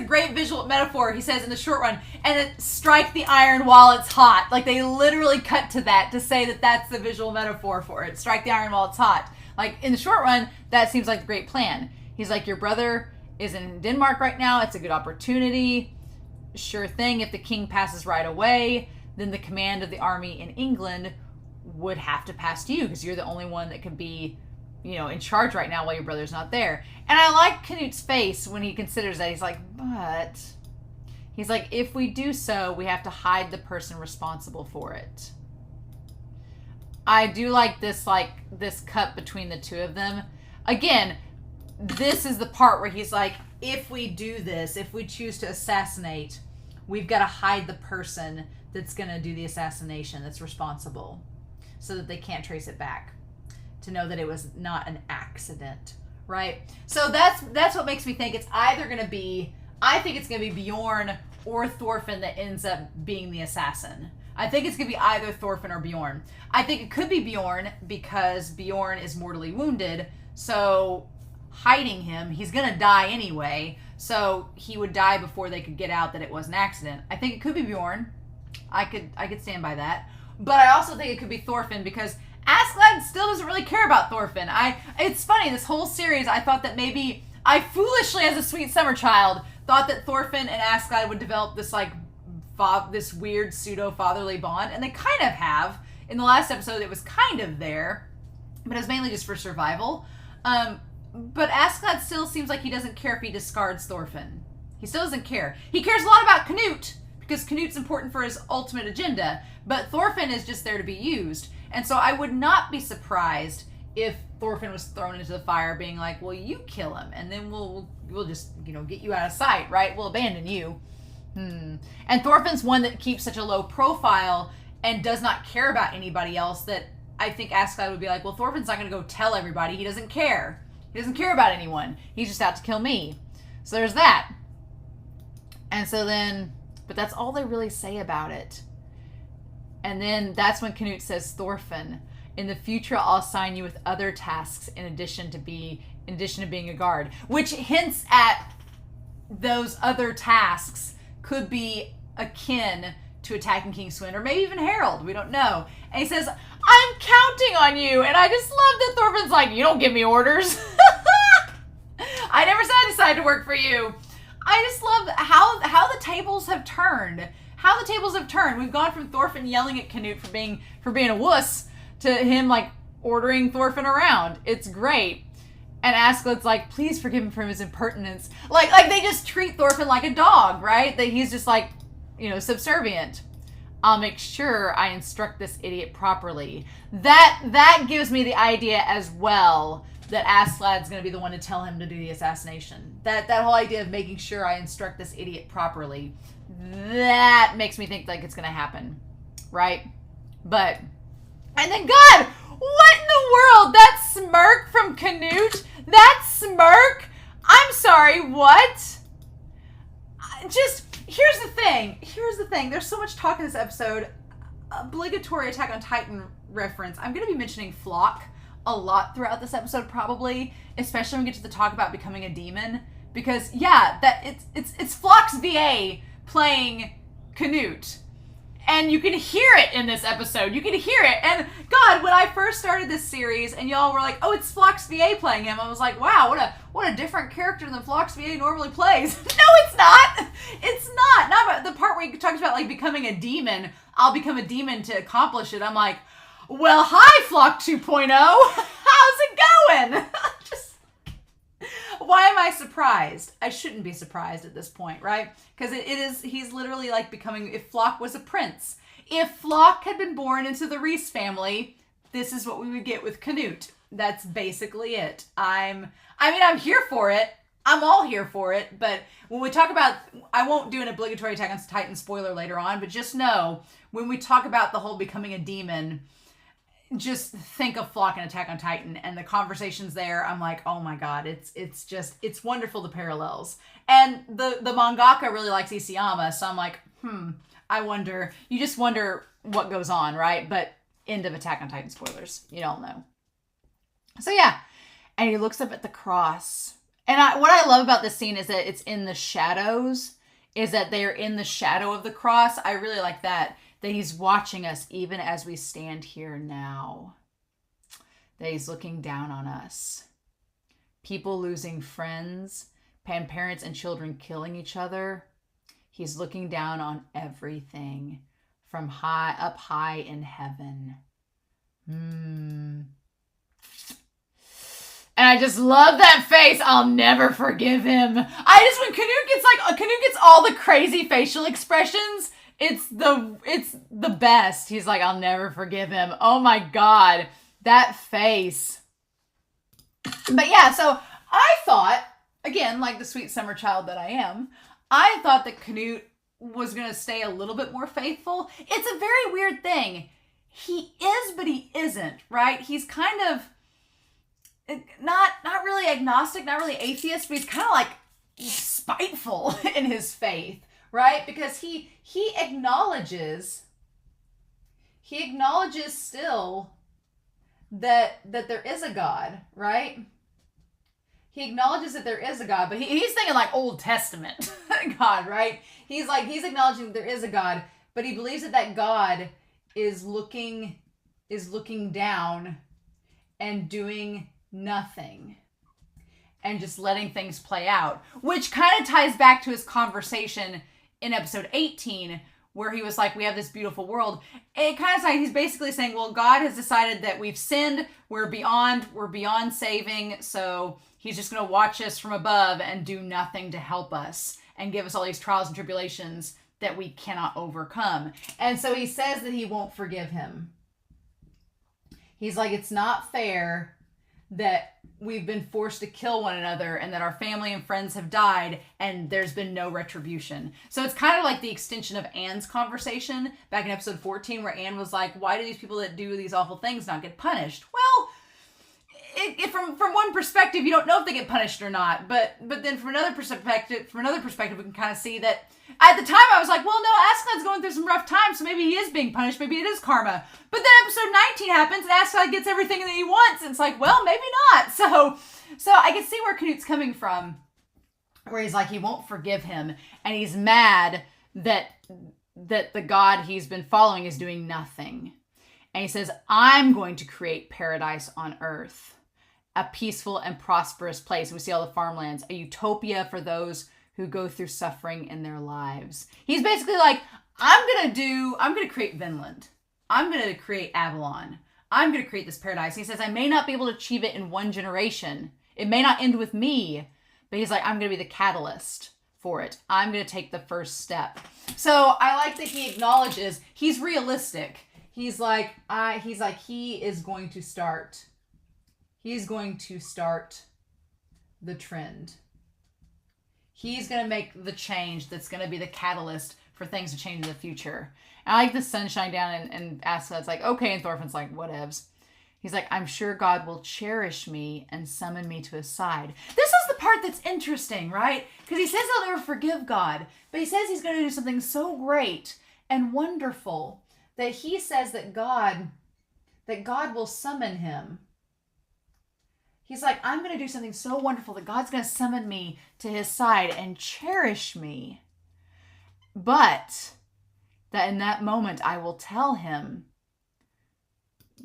great visual metaphor. He says in the short run, and it strike the iron while it's hot. Like they literally cut to that to say that that's the visual metaphor for it. Strike the iron while it's hot. Like in the short run, that seems like a great plan. He's like, your brother is in Denmark right now. It's a good opportunity. Sure thing. If the king passes right away, then the command of the army in England would have to pass to you because you're the only one that can be, in charge right now while your brother's not there. And I like Canute's face when he considers that. He's like, but he's like, if we do so, we have to hide the person responsible for it. I do like this cut between the two of them. Again, this is the part where he's like, if we do this, if we choose to assassinate, we've got to hide the person that's going to do the assassination, that's responsible, so that they can't trace it back, to know that it was not an accident, right? So that's what makes me think it's either going to be, I think it's going to be Bjorn or Thorfinn that ends up being the assassin. I think it's going to be either Thorfinn or Bjorn. I think it could be Bjorn because Bjorn is mortally wounded, so hiding him, he's going to die anyway, so he would die before they could get out that it was an accident. I think it could be Bjorn. I could stand by that. But I also think it could be Thorfinn because Askeladd still doesn't really care about Thorfinn. It's funny, this whole series, I thought that maybe, I foolishly as a sweet summer child, thought that Thorfinn and Askeladd would develop this this weird pseudo-fatherly bond, and they kind of have. In the last episode, it was kind of there, but it was mainly just for survival. But Askeladd still seems like he doesn't care if he discards Thorfinn. He still doesn't care. He cares a lot about Canute, because Canute's important for his ultimate agenda, but Thorfinn is just there to be used. And so I would not be surprised if Thorfinn was thrown into the fire being like, well, you kill him, and then we'll just, get you out of sight, right? We'll abandon you. And Thorfinn's one that keeps such a low profile and does not care about anybody else that I think Askeladd would be like, well, Thorfinn's not going to go tell everybody. He doesn't care. He doesn't care about anyone. He's just out to kill me. So there's that. And so then, but that's all they really say about it. And then that's when Canute says, Thorfinn, in the future I'll assign you with other tasks in addition to be in addition to being a guard, which hints at those other tasks could be akin to attacking King Sweyn, or maybe even Harold. We don't know. And he says, I'm counting on you. And I just love that Thorfinn's like, you don't give me orders. I never said I decided to work for you. I just love how the tables have turned. How the tables have turned. We've gone from Thorfinn yelling at Canute for being a wuss to him like ordering Thorfinn around. It's great. And Askeladd's like, please forgive him for his impertinence. Like they just treat Thorfinn like a dog, right? That he's just like, subservient. I'll make sure I instruct this idiot properly. That gives me the idea as well that Askeladd's going to be the one to tell him to do the assassination. That whole idea of making sure I instruct this idiot properly, that makes me think like it's going to happen, right? And then God, what in the world? That smirk from Canute? That smirk? I'm sorry, what? Here's the thing. There's so much talk in this episode. Obligatory Attack on Titan reference. I'm going to be mentioning Flock a lot throughout this episode, probably, especially when we get to the talk about becoming a demon. Because, yeah, it's Flock's VA playing Canute. And you can hear it in this episode. You can hear it. And God, when I first started this series and y'all were like, oh, it's Flock's VA playing him, I was like, wow, what a different character than Flock's VA normally plays. No, it's not. It's not. Not about the part where he talks about like becoming a demon. I'll become a demon to accomplish it. I'm like, well, hi, Flock 2.0. How's it going? Why am I surprised? I shouldn't be surprised at this point, right? Because he's literally like becoming, if Flock was a prince. If Flock had been born into the Reese family, this is what we would get with Canute. That's basically it. I'm here for it. I'm all here for it. But when we talk about, I won't do an obligatory Attack on Titan spoiler later on, but just know, when we talk about the whole becoming a demon, just think of Flock and Attack on Titan and the conversations there. I'm like, oh my God, it's wonderful, the parallels. And the mangaka really likes Isayama, so I'm like, you just wonder what goes on, right? But end of Attack on Titan spoilers. You don't know. So yeah, and he looks up at the cross. And what I love about this scene is that it's in the shadows, is that they're in the shadow of the cross. I really like that he's watching us even as we stand here now. That he's looking down on us. People losing friends, parents and children killing each other. He's looking down on everything from up high in heaven. And I just love that face. I'll never forgive him. When Canute gets all the crazy facial expressions, it's the best. He's like, I'll never forgive him. Oh my God, that face. But yeah, so I thought, again, like the sweet summer child that I am, I thought that Canute was going to stay a little bit more faithful. It's a very weird thing. He is, but he isn't, right? He's kind of not really agnostic, not really atheist, but he's kind of like spiteful in his faith, right? Because he acknowledges still that there is a God, right? He acknowledges that there is a God, but he's thinking like Old Testament God, right? He's acknowledging that there is a God, but he believes that God is looking down and doing nothing and just letting things play out, which kind of ties back to his conversation in episode 18, where he was like, we have this beautiful world. It kind of like he's basically saying, well, God has decided that we've sinned, we're beyond saving, so he's just going to watch us from above and do nothing to help us and give us all these trials and tribulations that we cannot overcome. And so he says that he won't forgive him. He's like, it's not fair that we've been forced to kill one another and that our family and friends have died and there's been no retribution. So it's kind of like the extension of Anne's conversation back in episode 14, where Anne was like, why do these people that do these awful things not get punished? Well, from one perspective, you don't know if they get punished or not. But then from another perspective, we can kind of see that at the time I was like, well, no, Askeladd's going through some rough times, so maybe he is being punished. Maybe it is karma. But then episode 19 happens and Askelad gets everything that he wants. And it's like, well, maybe not. So So I can see where Canute's coming from, where he's like, he won't forgive him, and he's mad that the God he's been following is doing nothing. And he says, I'm going to create paradise on earth, a peaceful and prosperous place. We see all the farmlands, a utopia for those who go through suffering in their lives. He's basically like, I'm going to create Vinland. I'm going to create Avalon. I'm going to create this paradise. He says, I may not be able to achieve it in one generation. It may not end with me, but he's like, I'm going to be the catalyst for it. I'm going to take the first step. So I like that he acknowledges he's realistic. He's like, he is going to start. He's going to start the trend. He's going to make the change that's going to be the catalyst for things to change in the future. And I like the sunshine down and Askeladd. It's like, okay. And Thorfinn's like, whatevs. He's like, I'm sure God will cherish me and summon me to his side. This is the part that's interesting, right? Because he says he'll never forgive God. But he says he's going to do something so great and wonderful that he says that God will summon him. He's like, I'm going to do something so wonderful that God's going to summon me to his side and cherish me. But that in that moment, I will tell him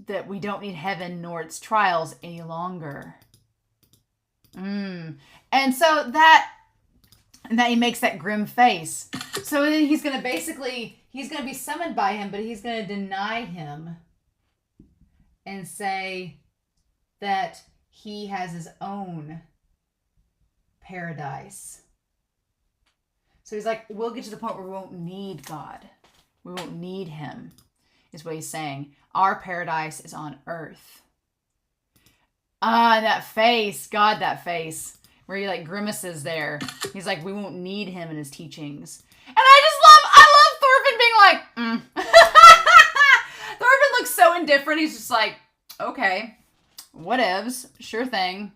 that we don't need heaven nor its trials any longer. And so that he makes that grim face. So then he's going to be summoned by him, but he's going to deny him and say that he has his own paradise. So he's like, we'll get to the point where we won't need God. We won't need him, is what he's saying. Our paradise is on earth. That face. God, that face. Where he like grimaces there. He's like, we won't need him in his teachings. And I love Thorfinn being like, Thorfinn looks so indifferent. He's just like, okay, whatevs, sure thing.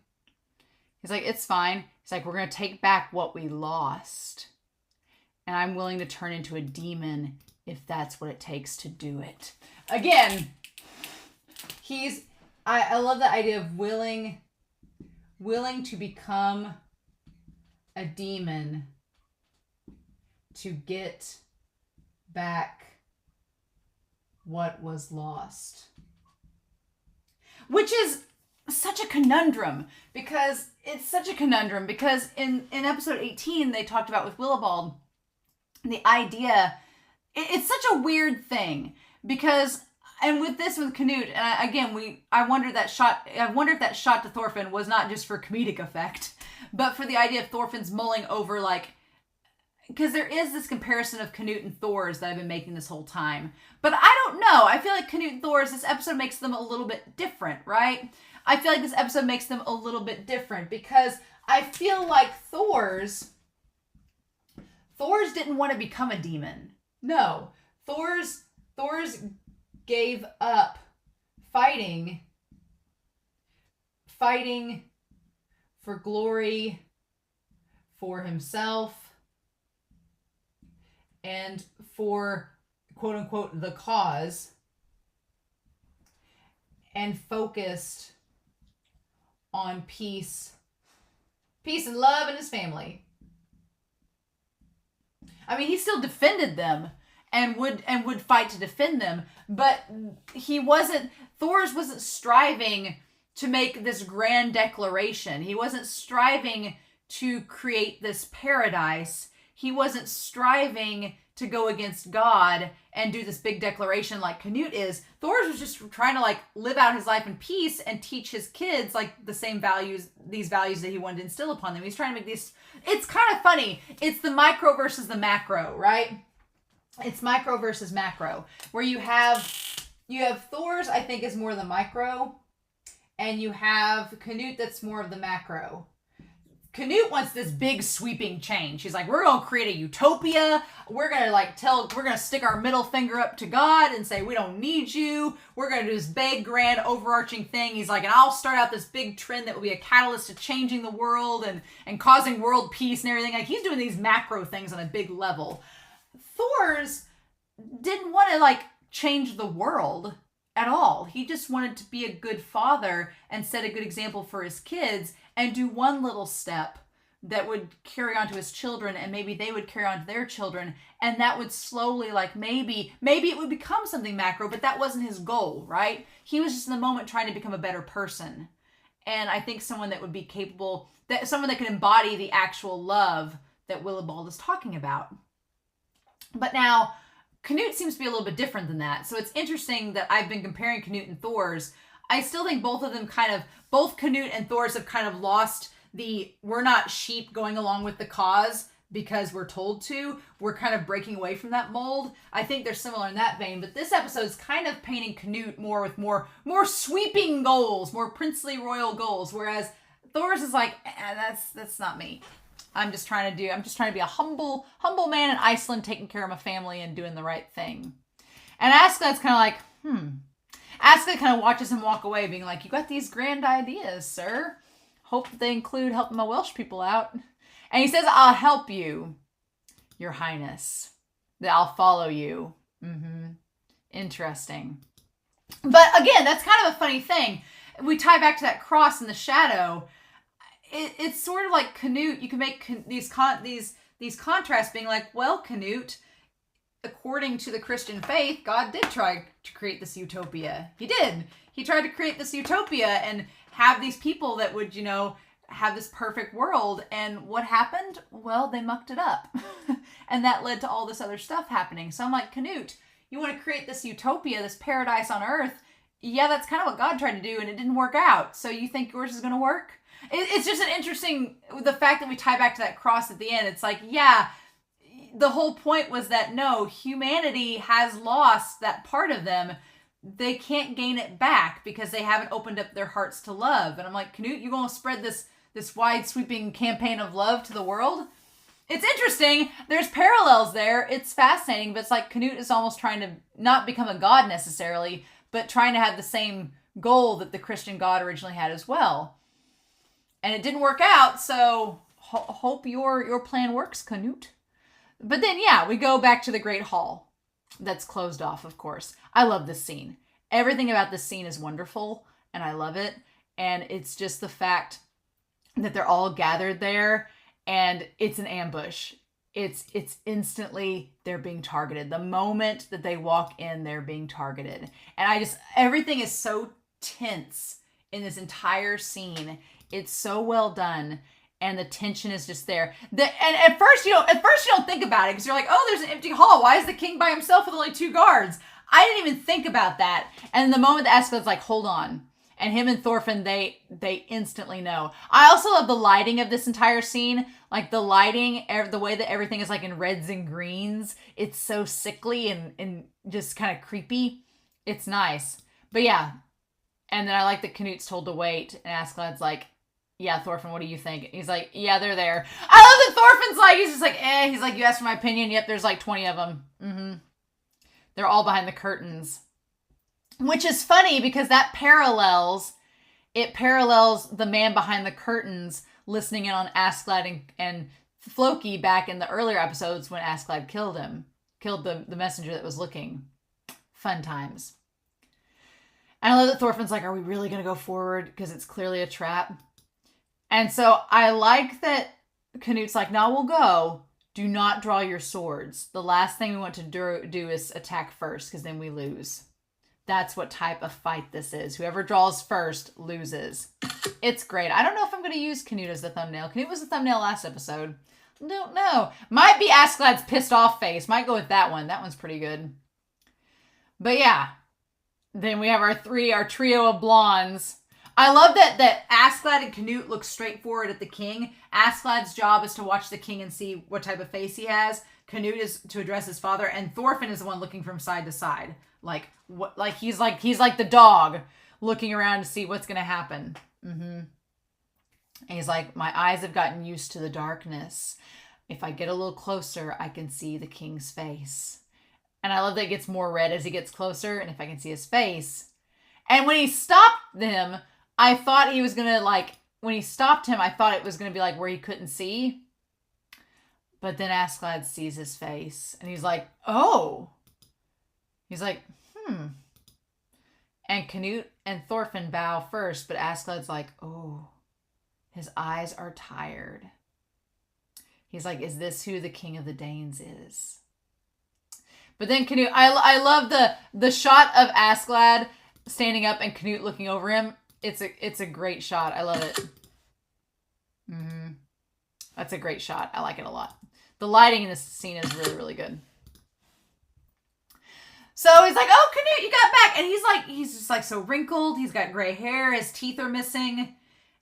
He's like, it's fine. He's like, we're going to take back what we lost. And I'm willing to turn into a demon if that's what it takes to do it. Again, I love the idea of willing to become a demon to get back what was lost. Which is such a conundrum, because in episode 18 they talked about with Willibald the idea, it's such a weird thing, because, and with Canute, and I wonder if that shot to Thorfinn was not just for comedic effect, but for the idea of Thorfinn's mulling over, like, because there is this comparison of Canute and Thor's that I've been making this whole time. But I don't know. I feel like Canute and Thor's, this episode makes them a little bit different, right? I feel like this episode makes them a little bit different, because I feel like Thor's didn't want to become a demon. No. Thor's gave up fighting for glory, for himself, and for, quote unquote, the cause, and focused on peace and love in his family. I mean, he still defended them and would fight to defend them, but Thor's wasn't striving to make this grand declaration. He wasn't striving to create this paradise. He wasn't striving to go against God and do this big declaration like Canute is. Thor's was just trying to like live out his life in peace and teach his kids like the same values, these values that he wanted to instill upon them. He's trying to make these, it's kind of funny. It's the micro versus the macro, right? It's micro versus macro, where you have Thor's, I think, is more the micro, and you have Canute that's more of the macro. Canute wants this big sweeping change. She's like, we're going to create a utopia. We're going to stick our middle finger up to God and say, we don't need you. We're going to do this big, grand, overarching thing. He's like, and I'll start out this big trend that will be a catalyst to changing the world and causing world peace and everything. Like, he's doing these macro things on a big level. Thor's didn't want to like change the world at all. He just wanted to be a good father and set a good example for his kids and do one little step that would carry on to his children, and maybe they would carry on to their children, and that would slowly, like, maybe it would become something macro, but that wasn't his goal, right? He was just in the moment trying to become a better person. And I think someone that would be capable, that someone that could embody the actual love that Willibald is talking about. But now, Canute seems to be a little bit different than that. So it's interesting that I've been comparing Canute and Thors. I still think both of them both Canute and Thors have kind of lost we're not sheep going along with the cause because we're told to. We're kind of breaking away from that mold. I think they're similar in that vein, but this episode is kind of painting Canute more with more sweeping goals, more princely royal goals, whereas Thors is like, that's not me. I'm just trying to be a humble man in Iceland, taking care of my family and doing the right thing. And Askeladd's kind of like, Askeladd kind of watches him walk away, being like, you got these grand ideas, sir. Hope that they include helping my Welsh people out. And he says, I'll help you, your highness. That I'll follow you. Interesting. But again, that's kind of a funny thing. We tie back to that cross in the shadow. It's sort of like Canute. You can make these contrasts, being like, well, Canute, according to the Christian faith, God did try to create this utopia. He did. He tried to create this utopia and have these people that would, have this perfect world. And what happened? Well, they mucked it up. And that led to all this other stuff happening. So I'm like, Canute, you want to create this utopia, this paradise on earth. Yeah, that's kind of what God tried to do, and it didn't work out. So you think yours is going to work? It's just an interesting, the fact that we tie back to that cross at the end. It's like, yeah, the whole point was that no, humanity has lost that part of them. They can't gain it back because they haven't opened up their hearts to love. And I'm like, Canute, you going to spread this wide sweeping campaign of love to the world? It's interesting. There's parallels there. It's fascinating, but it's like Canute is almost trying to not become a god necessarily, but trying to have the same goal that the Christian God originally had as well. And it didn't work out, so hope your plan works, Canute. But then, yeah, we go back to the Great Hall. That's closed off, of course. I love this scene. Everything about this scene is wonderful, and I love it. And it's just the fact that they're all gathered there, and it's an ambush. It's instantly, they're being targeted. The moment that they walk in, they're being targeted. And everything is so tense in this entire scene. It's so well done, and the tension is just there. And at first you don't think about it because you're like, oh, there's an empty hall. Why is the king by himself with only 2 guards? I didn't even think about that. And the moment that Askeladd's like, hold on, and him and Thorfinn, they instantly know. I also love the lighting of this entire scene. Like the lighting, the way that everything is like in reds and greens. It's so sickly and just kind of creepy. It's nice. But yeah. And then I like that Canute's told to wait. And Askeladd's like, yeah, Thorfinn, what do you think? He's like, yeah, they're there. I love that Thorfinn's like, he's just like, He's like, you asked for my opinion. Yep, there's like 20 of them. They're all behind the curtains. Which is funny because that parallels the man behind the curtains listening in on Askeladd and Floki back in the earlier episodes when Askeladd killed the messenger that was looking. Fun times. And I love that Thorfinn's like, are we really going to go forward? Because it's clearly a trap. And so I like that Canute's like, no, we'll go. Do not draw your swords. The last thing we want to do is attack first, because then we lose. That's what type of fight this is. Whoever draws first loses. It's great. I don't know if I'm going to use Canute as the thumbnail. Canute was the thumbnail last episode. Don't know. Might be Askeladd's pissed off face. Might go with that one. That one's pretty good. But yeah. Then we have our trio of blondes. I love that Askeladd and Canute look straight forward at the king. Askeladd's job is to watch the king and see what type of face he has. Canute is to address his father, and Thorfinn is the one looking from side to side. He's like the dog looking around to see what's gonna happen. And he's like, my eyes have gotten used to the darkness. If I get a little closer, I can see the king's face. And I love that it gets more red as he gets closer, and if I can see his face. And when he stopped them, I thought he was gonna when he stopped him, I thought it was gonna be like where he couldn't see. But then Askeladd sees his face, and he's like, oh. He's like, And Canute and Thorfinn bow first, but Askeladd's like, oh. His eyes are tired. He's like, is this who the king of the Danes is? But then Canute, I love the shot of Askeladd standing up and Canute looking over him. It's a great shot. I love it. That's a great shot. I like it a lot. The lighting in this scene is really, really good. So he's like, oh, Canute, you got back. And he's just like so wrinkled. He's got gray hair. His teeth are missing.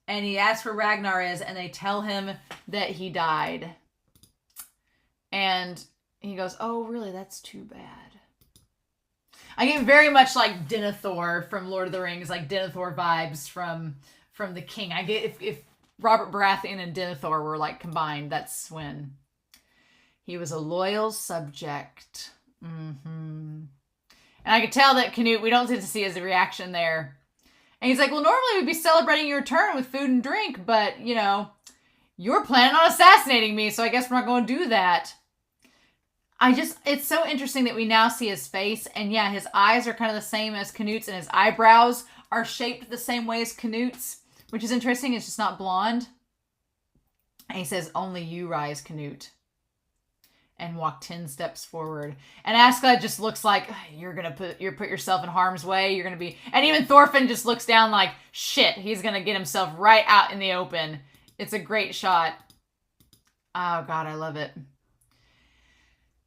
And he asks where Ragnar is. And they tell him that he died. And he goes, oh, really? That's too bad. I get very much like Denethor from Lord of the Rings, like Denethor vibes from the king. I get if Robert Baratheon and Denethor were like combined, that's when he was a loyal subject. And I could tell that Canute, we don't get to see his reaction there. And he's like, well, normally we'd be celebrating your return with food and drink, but, you know, you're planning on assassinating me, so I guess we're not going to do that. It's so interesting that we now see his face, and yeah, his eyes are kind of the same as Canute's, and his eyebrows are shaped the same way as Canute's, which is interesting. It's just not blonde. And he says, only you rise, Canute. And walk 10 steps forward. And Askeladd just looks like, you're going to put yourself in harm's way. You're going to be... And even Thorfinn just looks down like, shit, he's going to get himself right out in the open. It's a great shot. Oh, God, I love it.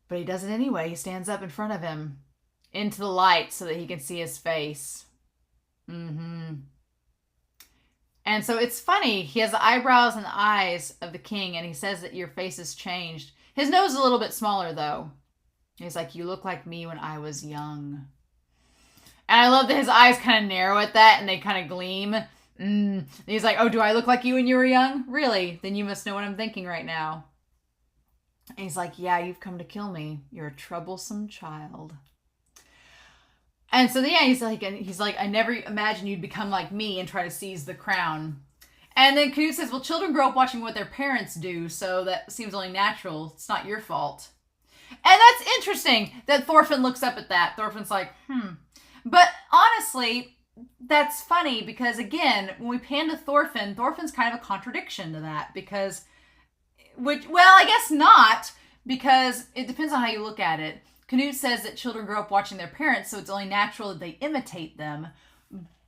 But he does it anyway. He stands up in front of him into the light so that he can see his face. And so it's funny. He has the eyebrows and the eyes of the king, and he says that your face has changed. His nose is a little bit smaller, though. He's like, you look like me when I was young. And I love that his eyes kind of narrow at that, and they kind of gleam. And he's like, oh, do I look like you when you were young? Really? Then you must know what I'm thinking right now. And he's like, yeah, you've come to kill me. You're a troublesome child. And so, yeah, he's like, I never imagined you'd become like me and try to seize the crown. And then Canute says, well, children grow up watching what their parents do, so that seems only natural. It's not your fault. And that's interesting that Thorfinn looks up at that. Thorfinn's like, But honestly, that's funny because, again, when we pan to Thorfinn, Thorfinn's kind of a contradiction to that because... well, I guess not, because it depends on how you look at it. Canute says that children grow up watching their parents, so it's only natural that they imitate them.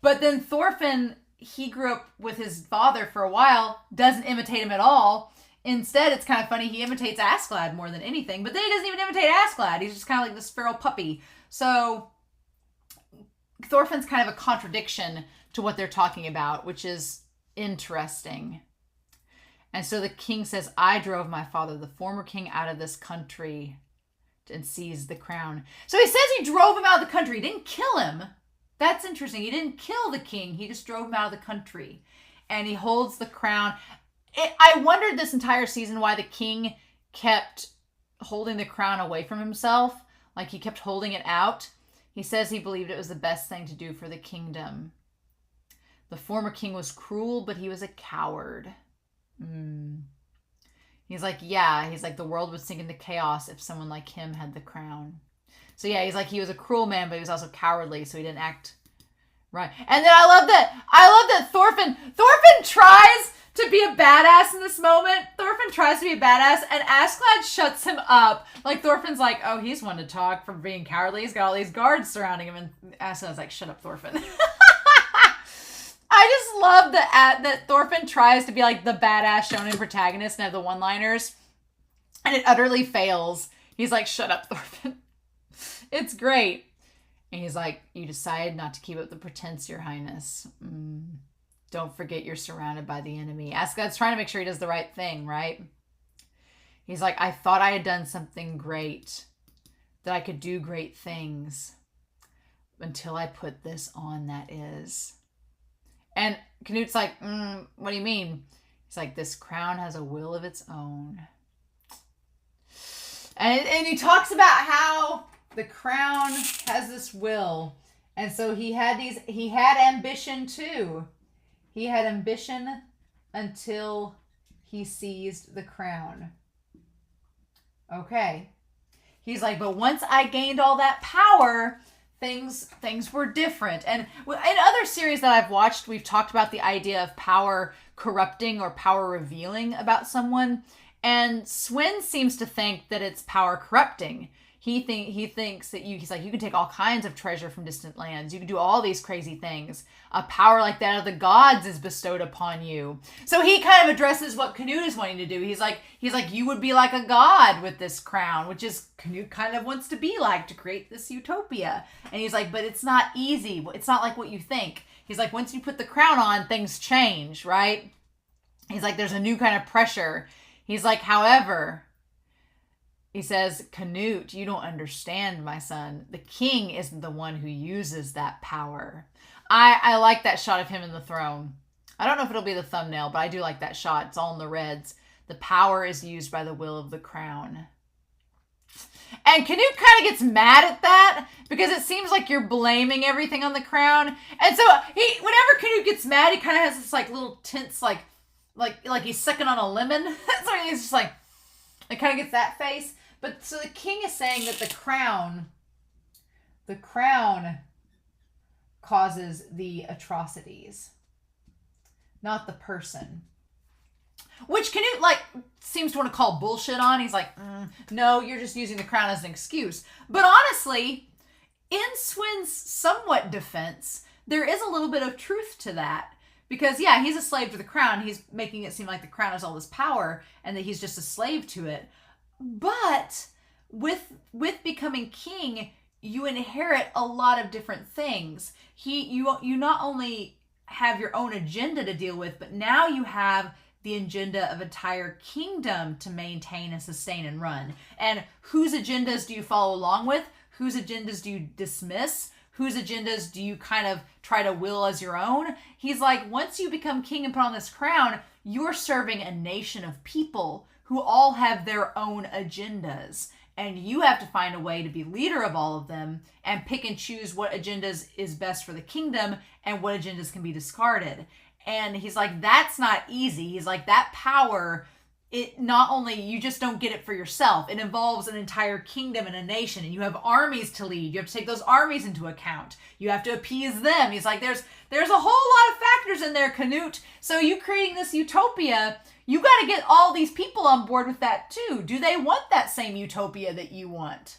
But then Thorfinn, he grew up with his father for a while, doesn't imitate him at all. Instead, it's kind of funny, he imitates Askeladd more than anything, but then he doesn't even imitate Askeladd. He's just kind of like this feral puppy. So Thorfinn's kind of a contradiction to what they're talking about, which is interesting. And so the king says, I drove my father, the former king, out of this country and seized the crown. So he says he drove him out of the country. He didn't kill him. That's interesting. He didn't kill the king. He just drove him out of the country. And he holds the crown. I wondered this entire season why the king kept holding the crown away from himself. Like he kept holding it out. He says he believed it was the best thing to do for the kingdom. The former king was cruel, but he was a coward. He's like, yeah, he's like, the world would sink into chaos if someone like him had the crown. So yeah, he's like, he was a cruel man, but he was also cowardly, so he didn't act right. And then I love that Thorfinn tries to be a badass in this moment. Thorfinn tries to be a badass, and Askeladd shuts him up. Like, Thorfinn's like, oh, he's one to talk for being cowardly. He's got all these guards surrounding him, and Askeladd's like, shut up, Thorfinn. I just love that Thorfinn tries to be like the badass shonen protagonist and have the one-liners, and it utterly fails. He's like, shut up, Thorfinn. It's great. And he's like, you decide not to keep up the pretense, your highness. Don't forget you're surrounded by the enemy. Askeladd's trying to make sure he does the right thing, right? He's like, I thought I had done something great, that I could do great things, until I put this on, that is. And Canute's like, what do you mean? He's like, this crown has a will of its own. And he talks about how the crown has this will. And so he had ambition too. He had ambition until he seized the crown. Okay. He's like, but once I gained all that power, things were different. And in other series that I've watched, we've talked about the idea of power corrupting or power revealing about someone. And Sweyn seems to think that it's power corrupting. He thinks that he's like, you can take all kinds of treasure from distant lands. You can do all these crazy things. A power like that of the gods is bestowed upon you. So he kind of addresses what Canute is wanting to do. He's like, you would be like a god with this crown, which is Canute kind of wants to be like, to create this utopia. And he's like, but it's not easy. It's not like what you think. He's like, once you put the crown on, things change, right? He's like, there's a new kind of pressure. He's like, however, he says, Canute, you don't understand, my son. The king isn't the one who uses that power. I like that shot of him in the throne. I don't know if it'll be the thumbnail, but I do like that shot. It's all in the reds. The power is used by the will of the crown. And Canute kind of gets mad at that because it seems like you're blaming everything on the crown. And so whenever Canute gets mad, he kind of has this like little tense, like he's sucking on a lemon. So he's just like, it kind of gets that face. But so the king is saying that the crown causes the atrocities, not the person. Which Canute seems to want to call bullshit on. He's like, no, you're just using the crown as an excuse. But honestly, in Sweyn's somewhat defense, there is a little bit of truth to that. Because, yeah, he's a slave to the crown. He's making it seem like the crown has all this power and that he's just a slave to it. But with becoming king, you inherit a lot of different things. You not only have your own agenda to deal with, but now you have the agenda of entire kingdom to maintain and sustain and run. And whose agendas do you follow along with? Whose agendas do you dismiss? Whose agendas do you kind of try to will as your own? He's like, once you become king and put on this crown, you're serving a nation of people who all have their own agendas. And you have to find a way to be leader of all of them and pick and choose what agendas is best for the kingdom and what agendas can be discarded. And he's like, that's not easy. He's like, that power, it not only, you just don't get it for yourself. It involves an entire kingdom and a nation, and you have armies to lead. You have to take those armies into account. You have to appease them. He's like, there's a whole lot of factors in there, Canute. So you creating this utopia, you got to get all these people on board with that too. Do they want that same utopia that you want?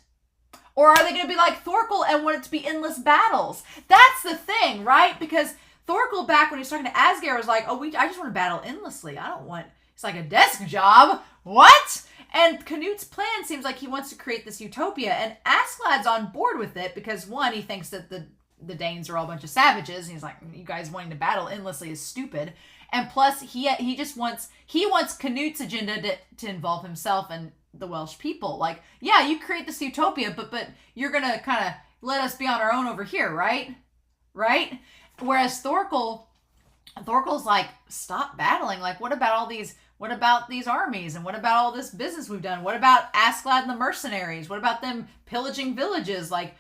Or are they going to be like Thorkell and want it to be endless battles? That's the thing, right? Because Thorkell, back when he was talking to Asgard, was like, I just want to battle endlessly. I don't want, it's like a desk job. What? And Canute's plan seems like he wants to create this utopia. And Askeladd's on board with it because, one, he thinks that the Danes are all a bunch of savages. And he's like, you guys wanting to battle endlessly is stupid. And plus, he wants Canute's agenda to involve himself and the Welsh people. Like, yeah, you create this utopia, but you're going to kind of let us be on our own over here, right? Right? Whereas Thorkell's like, stop battling. Like, what about these armies? And what about all this business we've done? What about Askeladd and the mercenaries? What about them pillaging villages? Like,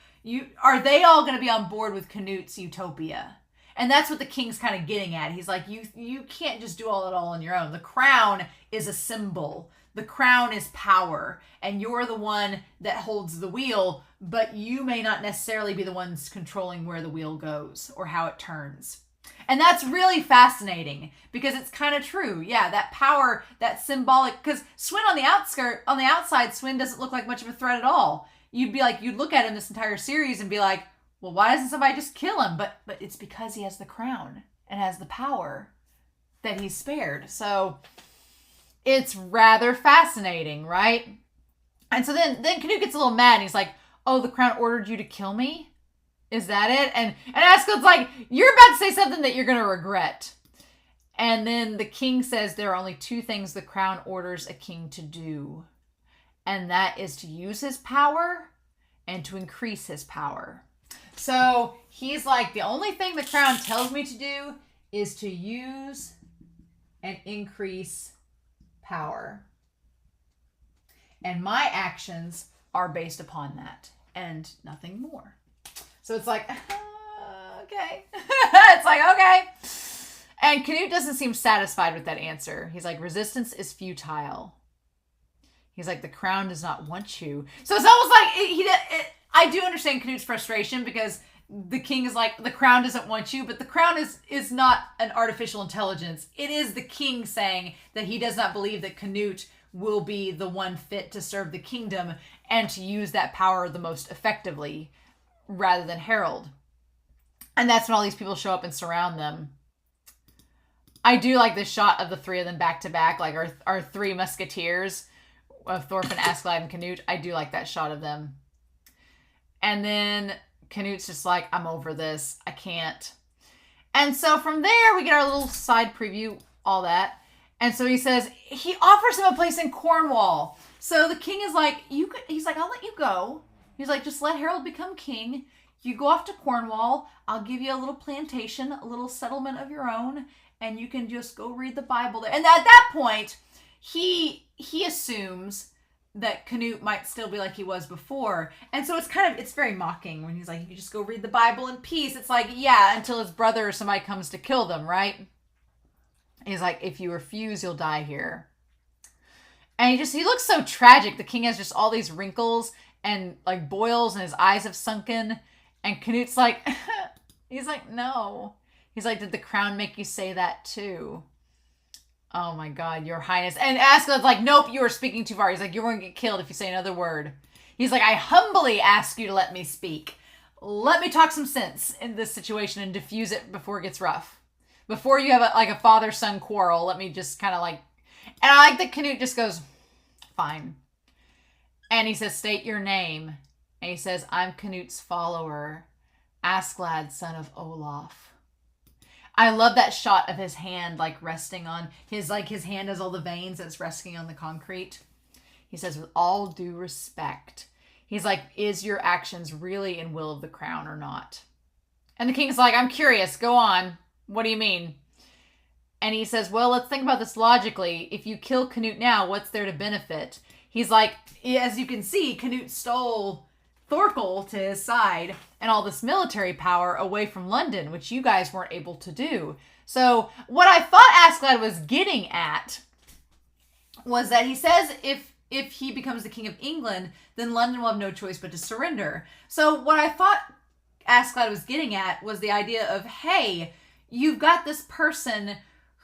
are they all going to be on board with Canute's utopia? And that's what the king's kind of getting at. He's like, you can't just do all it all on your own. The crown is a symbol. The crown is power. And you're the one that holds the wheel, but you may not necessarily be the ones controlling where the wheel goes or how it turns. And that's really fascinating because it's kind of true. Yeah, that power, that symbolic, because Sweyn on the outside, Sweyn doesn't look like much of a threat at all. You'd look at him this entire series and be like, well, why doesn't somebody just kill him? But it's because he has the crown and has the power that he's spared. So it's rather fascinating, right? And so then Canute gets a little mad and he's like, oh, the crown ordered you to kill me? Is that it? And Askeladd's like, you're about to say something that you're going to regret. And then the king says there are only two things the crown orders a king to do. And that is to use his power and to increase his power. So he's like, the only thing the crown tells me to do is to use and increase power. And my actions are based upon that and nothing more. So it's like, okay. It's like, okay. And Canute doesn't seem satisfied with that answer. He's like, resistance is futile. He's like, the crown does not want you. So it's almost like, I do understand Canute's frustration because the king is like, the crown doesn't want you, but the crown is not an artificial intelligence. It is the king saying that he does not believe that Canute will be the one fit to serve the kingdom and to use that power the most effectively rather than Harold. And that's when all these people show up and surround them. I do like this shot of the three of them back to back, like our three musketeers of Thorfinn, Askeladd, and Canute. I do like that shot of them. And then Canute's just like, I'm over this. I can't. And so from there, we get our little side preview, all that. And so he says, he offers him a place in Cornwall. So the king is like, he's like, I'll let you go. He's like, just let Harold become king. You go off to Cornwall. I'll give you a little plantation, a little settlement of your own. And you can just go read the Bible there. And at that point, he assumes that Canute might still be like he was before. And so it's very mocking when he's like, you can just go read the Bible in peace. It's like, yeah, until his brother or somebody comes to kill them, right? He's like, if you refuse, you'll die here. And he looks so tragic. The king has just all these wrinkles and like boils and his eyes have sunken. And Canute's like, he's like, no. He's like, did the crown make you say that too? Oh my God, your highness. And Askeladd's like, nope, you are speaking too far. He's like, you're going to get killed if you say another word. He's like, I humbly ask you to let me speak. Let me talk some sense in this situation and diffuse it before it gets rough. Before you have a father-son quarrel, let me just kind of like... And I like that Canute just goes, fine. And he says, state your name. And he says, I'm Canute's follower, Askeladd, son of Olaf. I love that shot of his hand like resting on his hand has all the veins that's resting on the concrete. He says, with all due respect, he's like, is your actions really in will of the crown or not? And the king's like, I'm curious, go on. What do you mean? And he says, well, let's think about this logically. If you kill Canute now, what's there to benefit? He's like, as you can see, Canute stole Thorkell to his side and all this military power away from London, which you guys weren't able to do. So what I thought Askeladd was getting at was that he says if he becomes the king of England, then London will have no choice but to surrender. So what I thought Askeladd was getting at was the idea of, hey, you've got this person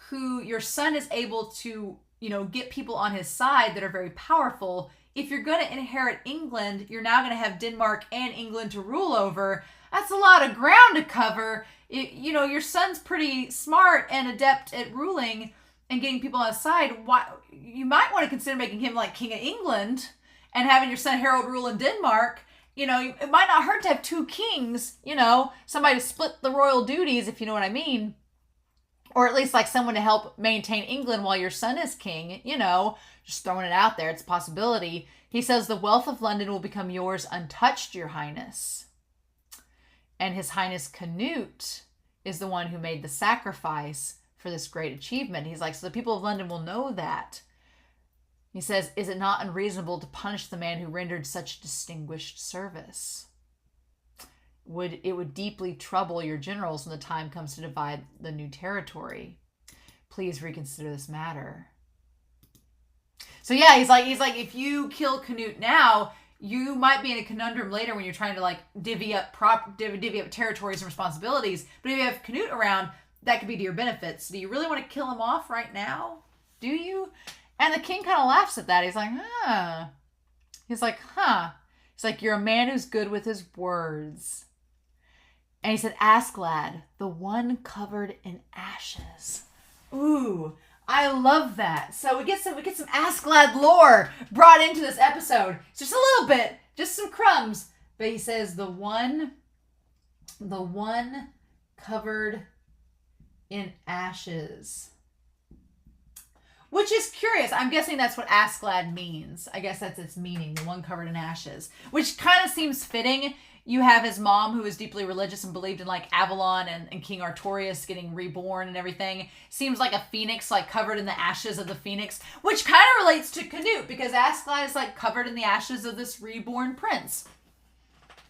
who your son is able to, get people on his side that are very powerful. If you're going to inherit England, you're now going to have Denmark and England to rule over. That's a lot of ground to cover. Your son's pretty smart and adept at ruling and getting people on his side. Why, you might want to consider making him like King of England and having your son Harold rule in Denmark. It might not hurt to have two kings, somebody to split the royal duties, if you know what I mean. Or at least like someone to help maintain England while your son is king, just throwing it out there. It's a possibility. He says, the wealth of London will become yours untouched, your highness. And his highness Canute is the one who made the sacrifice for this great achievement. He's like, so the people of London will know that. He says, is it not unreasonable to punish the man who rendered such distinguished service? It would deeply trouble your generals when the time comes to divide the new territory. Please reconsider this matter. So yeah, he's like, if you kill Canute now, you might be in a conundrum later when you're trying to like divvy up territories and responsibilities. But if you have Canute around, that could be to your benefits. Do you really want to kill him off right now? Do you? And the king kind of laughs at that. He's like, huh. He's like, you're a man who's good with his words. And he said, Askeladd, the one covered in ashes. Ooh, I love that. So we get some Askeladd lore brought into this episode. It's just a little bit, just some crumbs. But he says the one covered in ashes. Which is curious. I'm guessing that's what Askeladd means. I guess that's its meaning, the one covered in ashes. Which kind of seems fitting. You have his mom who is deeply religious and believed in like Avalon and King Artorias getting reborn and everything. Seems like a phoenix like covered in the ashes of the phoenix. Which kind of relates to Canute because Askeladd is like covered in the ashes of this reborn prince.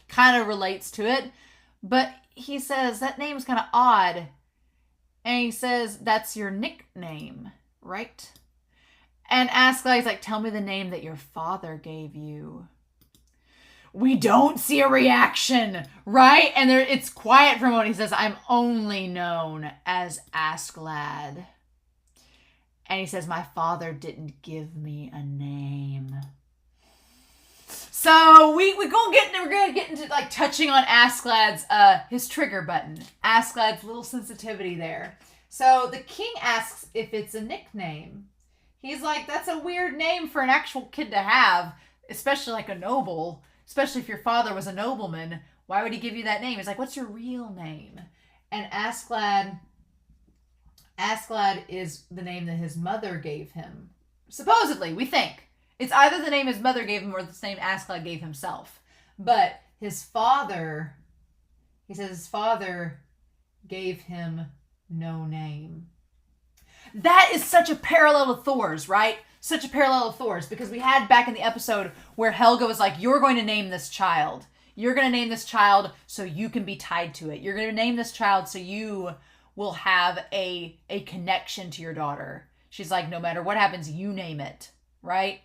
Kind of relates to it. But he says that name's kind of odd. And he says that's your nickname, right? And Askeladd is like, tell me the name that your father gave you. we don't see a reaction, right? And it's quiet for a moment. He says, I'm only known as Askeladd. And he says, my father didn't give me a name. So we're gonna get into like touching on Askeladd's his trigger button. Askeladd's little sensitivity there. So the king asks if it's a nickname. He's like, that's a weird name for an actual kid to have, especially like a noble, especially if your father was a nobleman. Why would he give you that name? He's like, what's your real name? And Askeladd is the name that his mother gave him. Supposedly, we think. It's either the name his mother gave him or the name Askeladd gave himself. But his father, he says his father gave him no name. That is such a parallel to Thor's, right? Such a parallel to Thor's, because we had back in the episode where Helga was like, you're going to name this child. You're going to name this child so you can be tied to it. You're going to name this child so you will have a connection to your daughter. She's like, no matter what happens, you name it, right?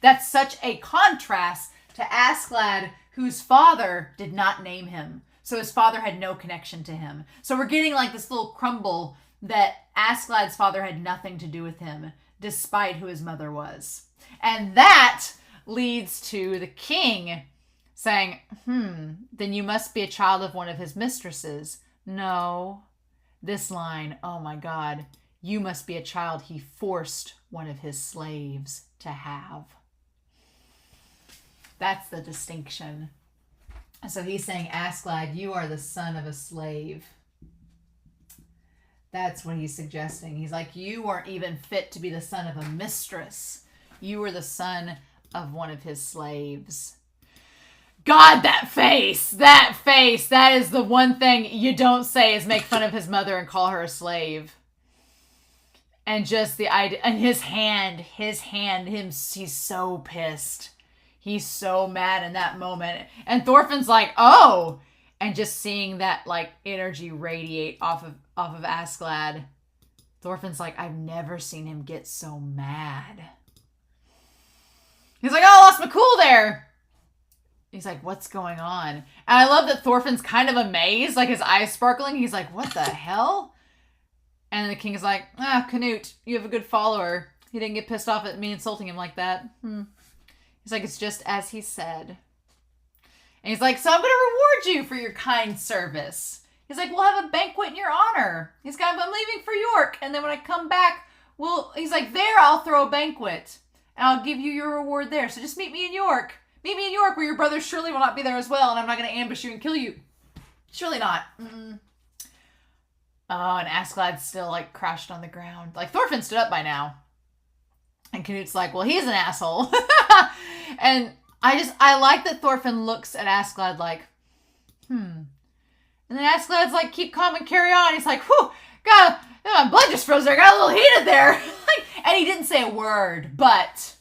That's such a contrast to Askeladd, whose father did not name him. So his father had no connection to him. So we're getting like this little crumble that Askeladd's father had nothing to do with him, despite who his mother was. And that leads to the king saying, then you must be a child of one of his mistresses. No. This line, oh my God, you must be a child he forced one of his slaves to have. That's the distinction. So he's saying, Askeladd, you are the son of a slave. That's what he's suggesting. He's like, you weren't even fit to be the son of a mistress. You were the son of one of his slaves. God, that face, that is the one thing you don't say is make fun of his mother and call her a slave. And just the idea, and his hand, he's so pissed. He's so mad in that moment. And Thorfinn's like, oh, and just seeing that like energy radiate off of Askeladd, Thorfinn's like, I've never seen him get so mad. He's like, oh, I lost my cool there. He's like, what's going on? And I love that Thorfinn's kind of amazed, like his eyes sparkling. He's like, what the hell? And the king's like, Canute, you have a good follower. He didn't get pissed off at me insulting him like that. He's like, it's just as he said. And he's like, so I'm going to reward you for your kind service. He's like, we'll have a banquet in your honor. He's like, I'm leaving for York. And then when I come back, he's like, there I'll throw a banquet. And I'll give you your reward there. So just meet me in York. Meet me in York where your brother surely will not be there as well. And I'm not going to ambush you and kill you. Surely not. Oh, and Askeladd still like crashed on the ground. Like Thorfinn stood up by now. And Canute's like, well, he's an asshole. And I like that Thorfinn looks at Askeladd like, And then Askeladd's like, keep calm and carry on. He's like, whew, God, my blood just froze there. Got a little heated there. And he didn't say a word, but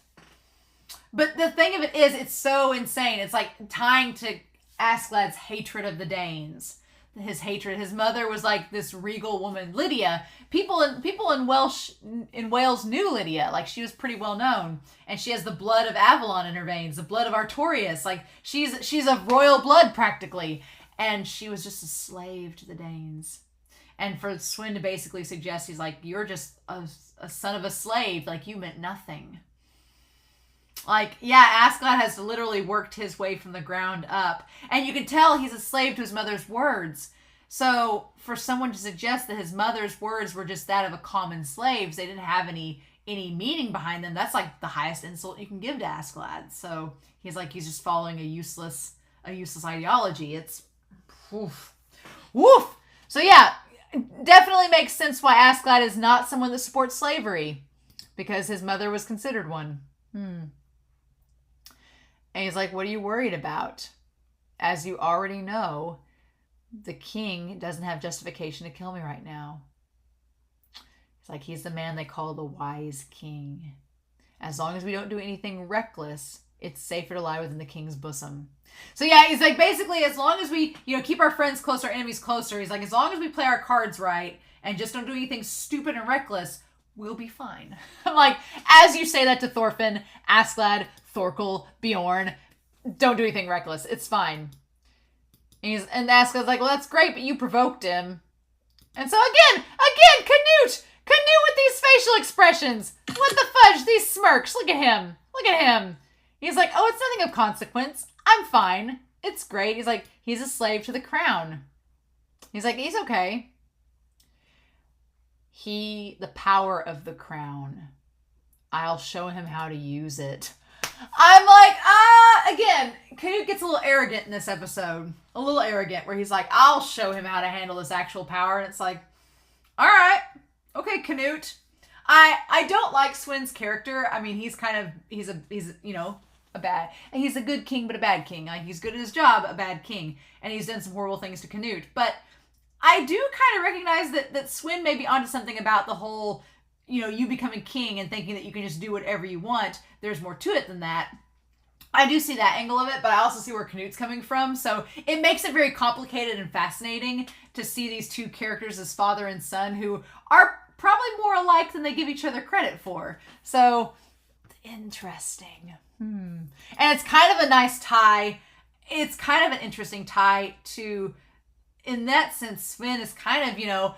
the thing of it is, it's so insane. It's like tying to Askeladd's hatred of the Danes. His hatred. His mother was like this regal woman, Lydia. People in Wales knew Lydia. Like she was pretty well known, and she has the blood of Avalon in her veins, the blood of Artorias. Like she's of royal blood practically, and she was just a slave to the Danes. And for Sweyn to basically suggest, he's like, you're just a son of a slave. Like you meant nothing. Like, yeah, Askeladd has literally worked his way from the ground up. And you can tell he's a slave to his mother's words. So for someone to suggest that his mother's words were just that of a common slave, they didn't have any meaning behind them, that's like the highest insult you can give to Askeladd. So he's like, he's just following a useless ideology. It's woof. So yeah, definitely makes sense why Askeladd is not someone that supports slavery, because his mother was considered one. And he's like, what are you worried about? As you already know, the king doesn't have justification to kill me right now. It's like, he's the man they call the wise king. As long as we don't do anything reckless, it's safer to lie within the king's bosom. So yeah, he's like, basically, as long as we, keep our friends closer, our enemies closer, he's like, as long as we play our cards right and just don't do anything stupid and reckless, we'll be fine. I'm like, as you say that to Thorfinn, Askeladd, Thorkell, Bjorn, don't do anything reckless. It's fine. And Askeladd's like, well, that's great, but you provoked him. And so again, Canute with these facial expressions. What the fudge? These smirks. Look at him. He's like, oh, it's nothing of consequence. I'm fine. It's great. He's like, he's a slave to the crown. He's like, he's okay. The power of the crown. I'll show him how to use it. I'm like, again, Canute gets a little arrogant in this episode. A little arrogant, where he's like, I'll show him how to handle this actual power. And it's like, all right, okay, Canute. I don't like Sweyn's character. I mean, he's a good king, but a bad king. Like, he's good at his job, a bad king. And he's done some horrible things to Canute. But I do kind of recognize that Sweyn may be onto something about the whole, you becoming king and thinking that you can just do whatever you want. There's more to it than that. I do see that angle of it, but I also see where Canute's coming from. So it makes it very complicated and fascinating to see these two characters as father and son who are probably more alike than they give each other credit for. So, interesting. And it's kind of a nice tie. It's kind of an interesting tie to, in that sense, Sweyn is kind of,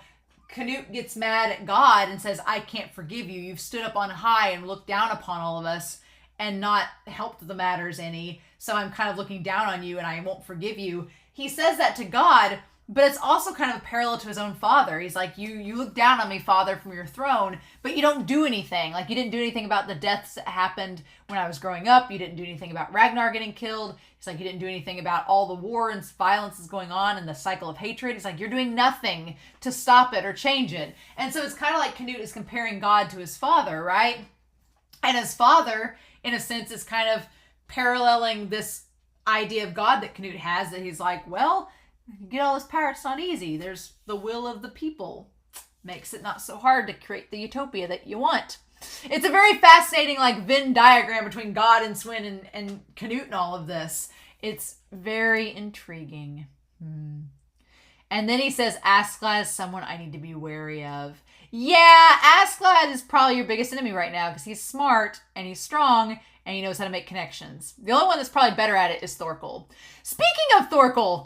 Canute gets mad at God and says, I can't forgive you. You've stood up on high and looked down upon all of us and not helped the matters any. So I'm kind of looking down on you and I won't forgive you. He says that to God, but it's also kind of a parallel to his own father. He's like, you look down on me, Father, from your throne, but you don't do anything. Like, you didn't do anything about the deaths that happened when I was growing up. You didn't do anything about Ragnar getting killed. He's like, you didn't do anything about all the war and violence that's going on and the cycle of hatred. He's like, you're doing nothing to stop it or change it. And so it's kind of like Canute is comparing God to his father, right? And his father, in a sense, is kind of paralleling this idea of God that Canute has, that he's like, well, you get all this power, it's not easy. There's the will of the people. Makes it not so hard to create the utopia that you want. It's a very fascinating, Venn diagram between God and Sweyn and Canute and all of this. It's very intriguing. And then he says, Askeladd is someone I need to be wary of. Yeah, Askeladd is probably your biggest enemy right now because he's smart and he's strong and he knows how to make connections. The only one that's probably better at it is Thorkell. Speaking of Thorkell,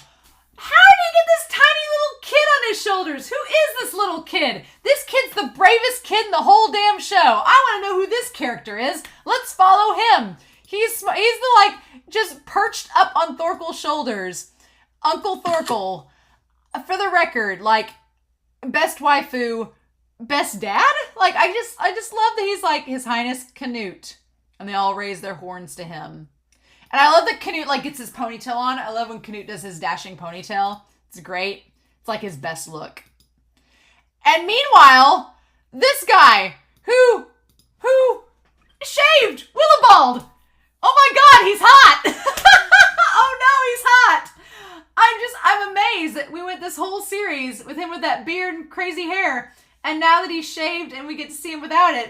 how did he get this tiny little kid on his shoulders? Who is this little kid? This kid's the bravest kid in the whole damn show. I want to know who this character is. Let's follow him. He's the, just perched up on Thorkell's shoulders. Uncle Thorkell. For the record, best waifu, best dad? I just love that he's His Highness Canute. And they all raise their horns to him. And I love that Canute, gets his ponytail on. I love when Canute does his dashing ponytail. It's great. It's his best look. And meanwhile, this guy who shaved Willibald. Oh my God, he's hot. Oh no, he's hot. I'm amazed that we went this whole series with him with that beard and crazy hair. And now that he's shaved and we get to see him without it,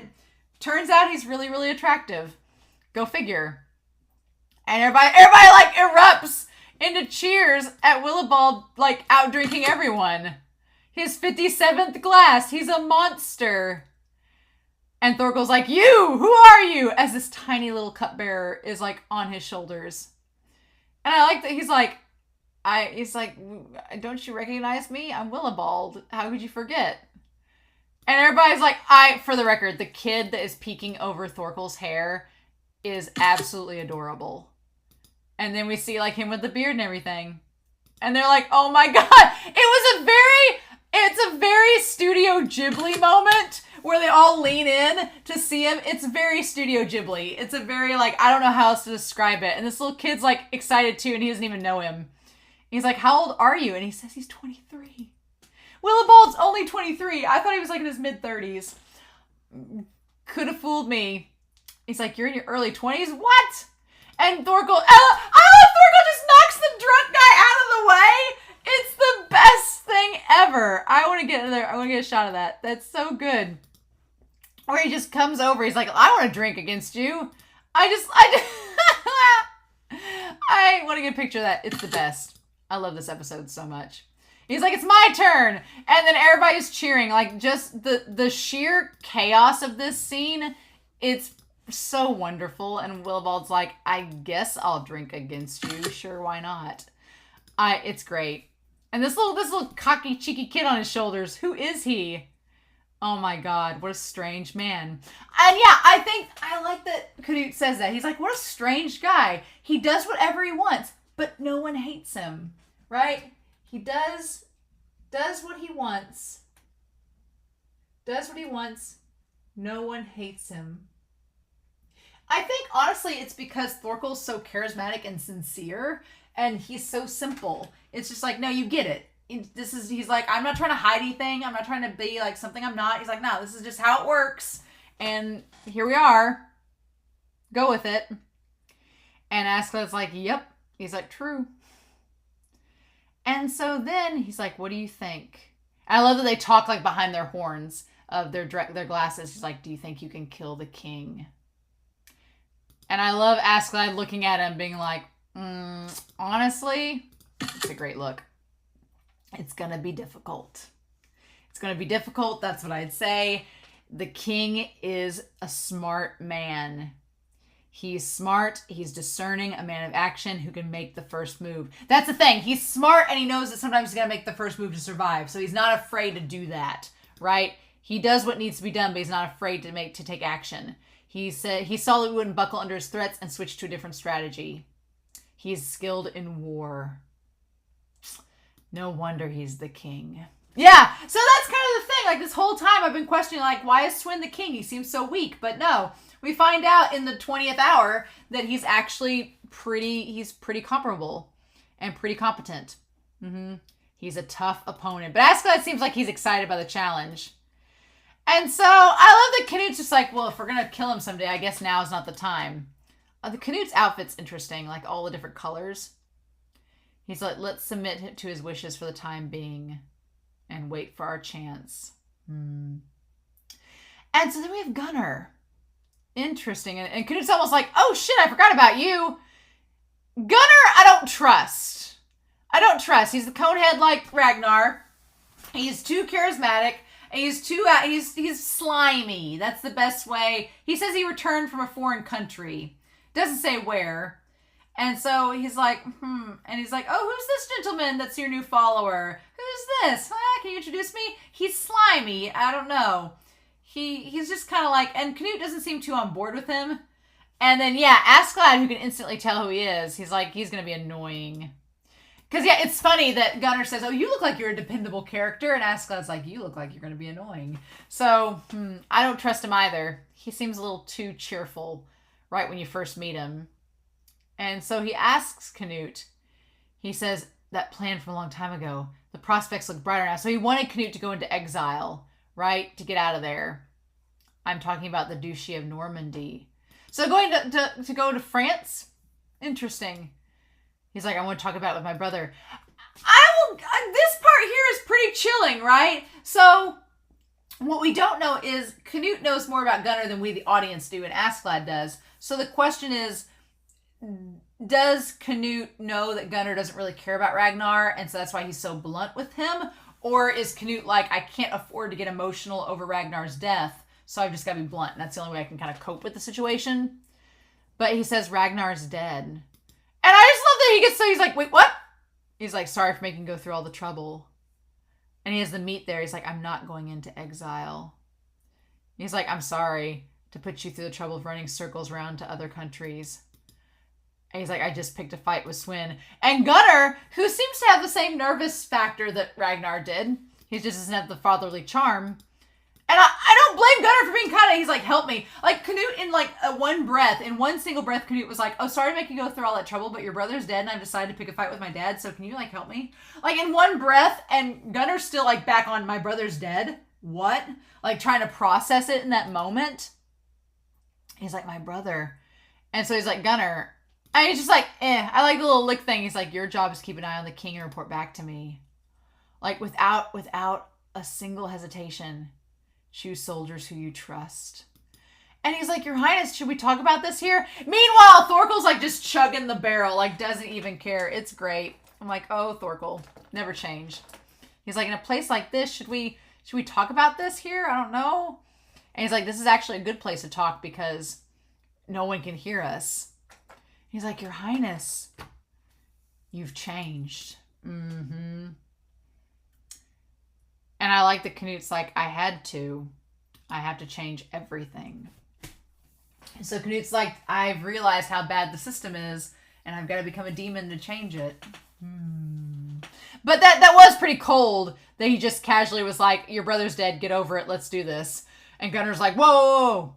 turns out he's really, really attractive. Go figure. And everybody erupts into cheers at Willibald, out drinking everyone. His 57th glass. He's a monster. And Thorkell's like, you, who are you? As this tiny little cupbearer is on his shoulders. And I like that he's don't you recognize me? I'm Willibald. How could you forget? And everybody's for the record, the kid that is peeking over Thorkell's hair is absolutely adorable. And then we see him with the beard and everything. And they're like, oh my God. It's a very Studio Ghibli moment where they all lean in to see him. It's very Studio Ghibli. It's a very I don't know how else to describe it. And this little kid's excited too and he doesn't even know him. He's like, how old are you? And he says he's 23. Willibald's only 23. I thought he was in his mid-30s. Could have fooled me. He's like, you're in your early 20s? What? And Thorkell just knocks the drunk guy out of the way. It's the best thing ever. I want to get in there. I want to get a shot of that. That's so good. Where he just comes over. He's like, I want to drink against you. I want to get a picture of that. It's the best. I love this episode so much. He's like, it's my turn. And then everybody's cheering. Just the sheer chaos of this scene. It's so wonderful. And Willibald's like, I guess I'll drink against you. Sure, why not? It's great. And this little cocky, cheeky kid on his shoulders, who is he? Oh my God, what a strange man. And yeah, I like that Canute says that. He's like, what a strange guy. He does whatever he wants, but no one hates him, right? He does what he wants. Does what he wants. No one hates him. I think, honestly, it's because Thorkell's so charismatic and sincere, and he's so simple. It's just like, no, you get it. He's like, I'm not trying to hide anything. I'm not trying to be like something I'm not. He's like, no, this is just how it works. And here we are. Go with it. And Askeladd's like, yep. He's like, true. And so then he's like, what do you think? And I love that they talk like behind their horns of their glasses. He's like, do you think you can kill the king? And I love Askeladd looking at him being like, honestly, it's a great look. It's going to be difficult. It's going to be difficult. That's what I'd say. The king is a smart man. He's smart. He's discerning, a man of action who can make the first move. That's the thing. He's smart and he knows that sometimes he's got to make the first move to survive. So he's not afraid to do that, right? He does what needs to be done, but he's not afraid to take action. He said he saw that we wouldn't buckle under his threats and switched to a different strategy. He's skilled in war. No wonder he's the king. Yeah, so that's kind of the thing. Like, this whole time I've been questioning, like, why is Sweyn the king? He seems so weak. But no, we find out in the 20th hour that he's actually pretty comparable and pretty competent. He's a tough opponent. But Askeladd seems like he's excited by the challenge. And so I love that Canute's just like, well, if we're going to kill him someday, I guess now is not the time. The Canute's outfit's interesting, like all the different colors. He's like, let's submit to his wishes for the time being and wait for our chance. And so then we have Gunnar. Interesting. And Canute's almost like, oh shit, I forgot about you. Gunnar, I don't trust. He's the conehead like Ragnar. He's too charismatic. And he's slimy. That's the best way. He says he returned from a foreign country. Doesn't say where. And so he's like, And he's like, oh, who's this gentleman that's your new follower? Who's this? Can you introduce me? He's slimy. I don't know. He's just kind of like, and Canute doesn't seem too on board with him. And then, yeah, Askeladd, who can instantly tell who he is, he's like, he's going to be annoying. Because, yeah, it's funny that Gunnar says, oh, you look like you're a dependable character. And Askeladd's like, you look like you're going to be annoying. So, I don't trust him either. He seems a little too cheerful right when you first meet him. And so he asks Canute. He says, that plan from a long time ago, the prospects look brighter now. So he wanted Canute to go into exile, right? To get out of there. I'm talking about the Duchy of Normandy. So going to go to France? Interesting. He's like, I want to talk about it with my brother. This part here is pretty chilling, right? So what we don't know is Canute knows more about Gunnar than we, the audience, do, and Askeladd does. So the question is, does Canute know that Gunnar doesn't really care about Ragnar, and so that's why he's so blunt with him? Or is Canute like, I can't afford to get emotional over Ragnar's death, so I've just got to be blunt, and that's the only way I can kind of cope with the situation? But he says Ragnar's dead. And I just love that he's like, wait, what? He's like, sorry for making go through all the trouble. And he has the meat there. He's like, I'm not going into exile. He's like, I'm sorry to put you through the trouble of running circles around to other countries. And he's like, I just picked a fight with Sweyn. And Gunnar, who seems to have the same nervous factor that Ragnar did. He just doesn't have the fatherly charm. And I don't blame Gunnar for being kind of, he's like, help me. Like, Canute in like in one single breath, Canute was like, oh, sorry to make you go through all that trouble, but your brother's dead and I've decided to pick a fight with my dad, so can you like help me? Like, in one breath, and Gunnar's still like back on my brother's dead. What? Like, trying to process it in that moment. He's like, my brother. And so he's like, Gunnar. And he's just like, I like the little lick thing. He's like, your job is to keep an eye on the king and report back to me. Like, without a single hesitation. Choose soldiers who you trust. And he's like, Your Highness, should we talk about this here? Meanwhile, Thorkell's like just chugging the barrel, like doesn't even care. It's great. I'm like, oh, Thorkell, never change. He's like, in a place like this, should we talk about this here? I don't know. And he's like, this is actually a good place to talk because no one can hear us. He's like, Your Highness, you've changed. Mm-hmm. And I like that Canute's like, I have to change everything. And so Canute's like, I've realized how bad the system is, and I've got to become a demon to change it. But that was pretty cold, that he just casually was like, your brother's dead, get over it, let's do this. And Gunnar's like, whoa.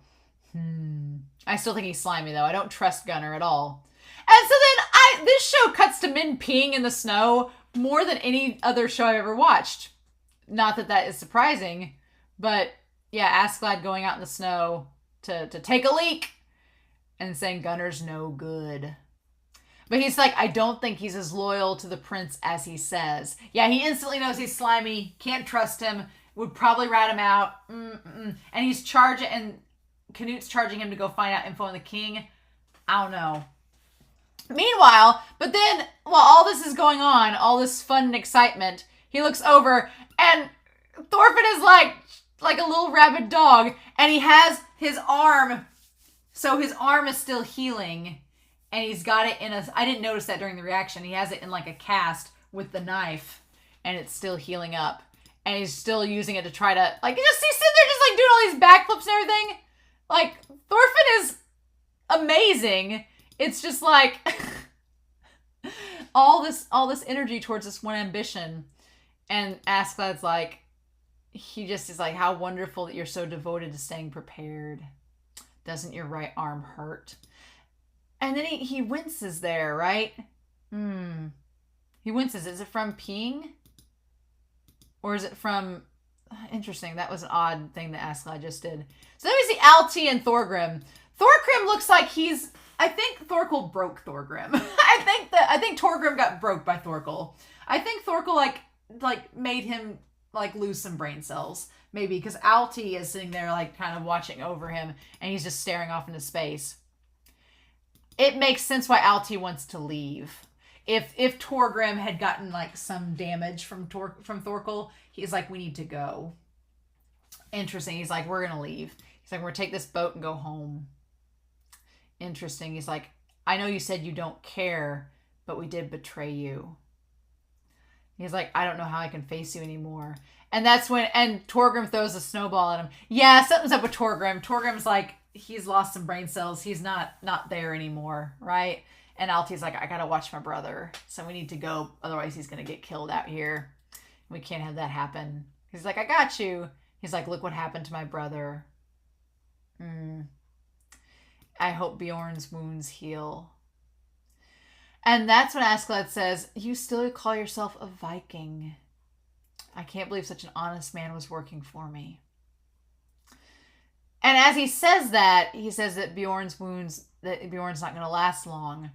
I still think he's slimy, though. I don't trust Gunnar at all. And so then this show cuts to men peeing in the snow more than any other show I've ever watched. Not that that is surprising, but yeah, Askeladd going out in the snow to take a leak and saying Gunnar's no good. But he's like, I don't think he's as loyal to the prince as he says. Yeah, he instantly knows he's slimy, can't trust him, would probably rat him out. And he's charging, and Canute's charging him to go find out info on the king. I don't know. Meanwhile, but then, while all this is going on, all this fun and excitement, he looks over, and Thorfinn is like a little rabid dog, and he has his arm, so his arm is still healing, and he's got it in I didn't notice that during the reaction, he has it in like a cast with the knife, and it's still healing up, and he's still using it to try to, like, he's sitting there just like doing all these backflips and everything. Like, Thorfinn is amazing. It's just like all this energy towards this one ambition. And Askeladd's like, he just is like, how wonderful that you're so devoted to staying prepared. Doesn't your right arm hurt? And then he winces there, right? He winces. Is it from peeing? Or is it from... Interesting. That was an odd thing that Askeladd just did. So then we see Alti and Thorgrim. Thorgrim looks like he's... I think Thorkell broke Thorgrim. I think Thorgrim got broke by Thorkell. I think Thorkell like made him like lose some brain cells, maybe, because Alti is sitting there like kind of watching over him, and he's just staring off into space. It makes sense why Alti wants to leave. If Thorgrim had gotten like some damage from Thorkell, he's like, we need to go. Interesting. He's like, we're gonna leave. He's like, we're gonna take this boat and go home. Interesting. He's like, I know you said you don't care, but we did betray you. He's like, I don't know how I can face you anymore. And that's when, and Thorgrim throws a snowball at him. Yeah, something's up with Thorgrim. Thorgrim's like, he's lost some brain cells. He's not there anymore, right? And Alti's like, I gotta watch my brother, so we need to go. Otherwise, he's gonna get killed out here. We can't have that happen. He's like, I got you. He's like, look what happened to my brother. I hope Bjorn's wounds heal. And that's when Askeladd says, you still call yourself a Viking. I can't believe such an honest man was working for me. And as he says that, he says that Bjorn's not going to last long.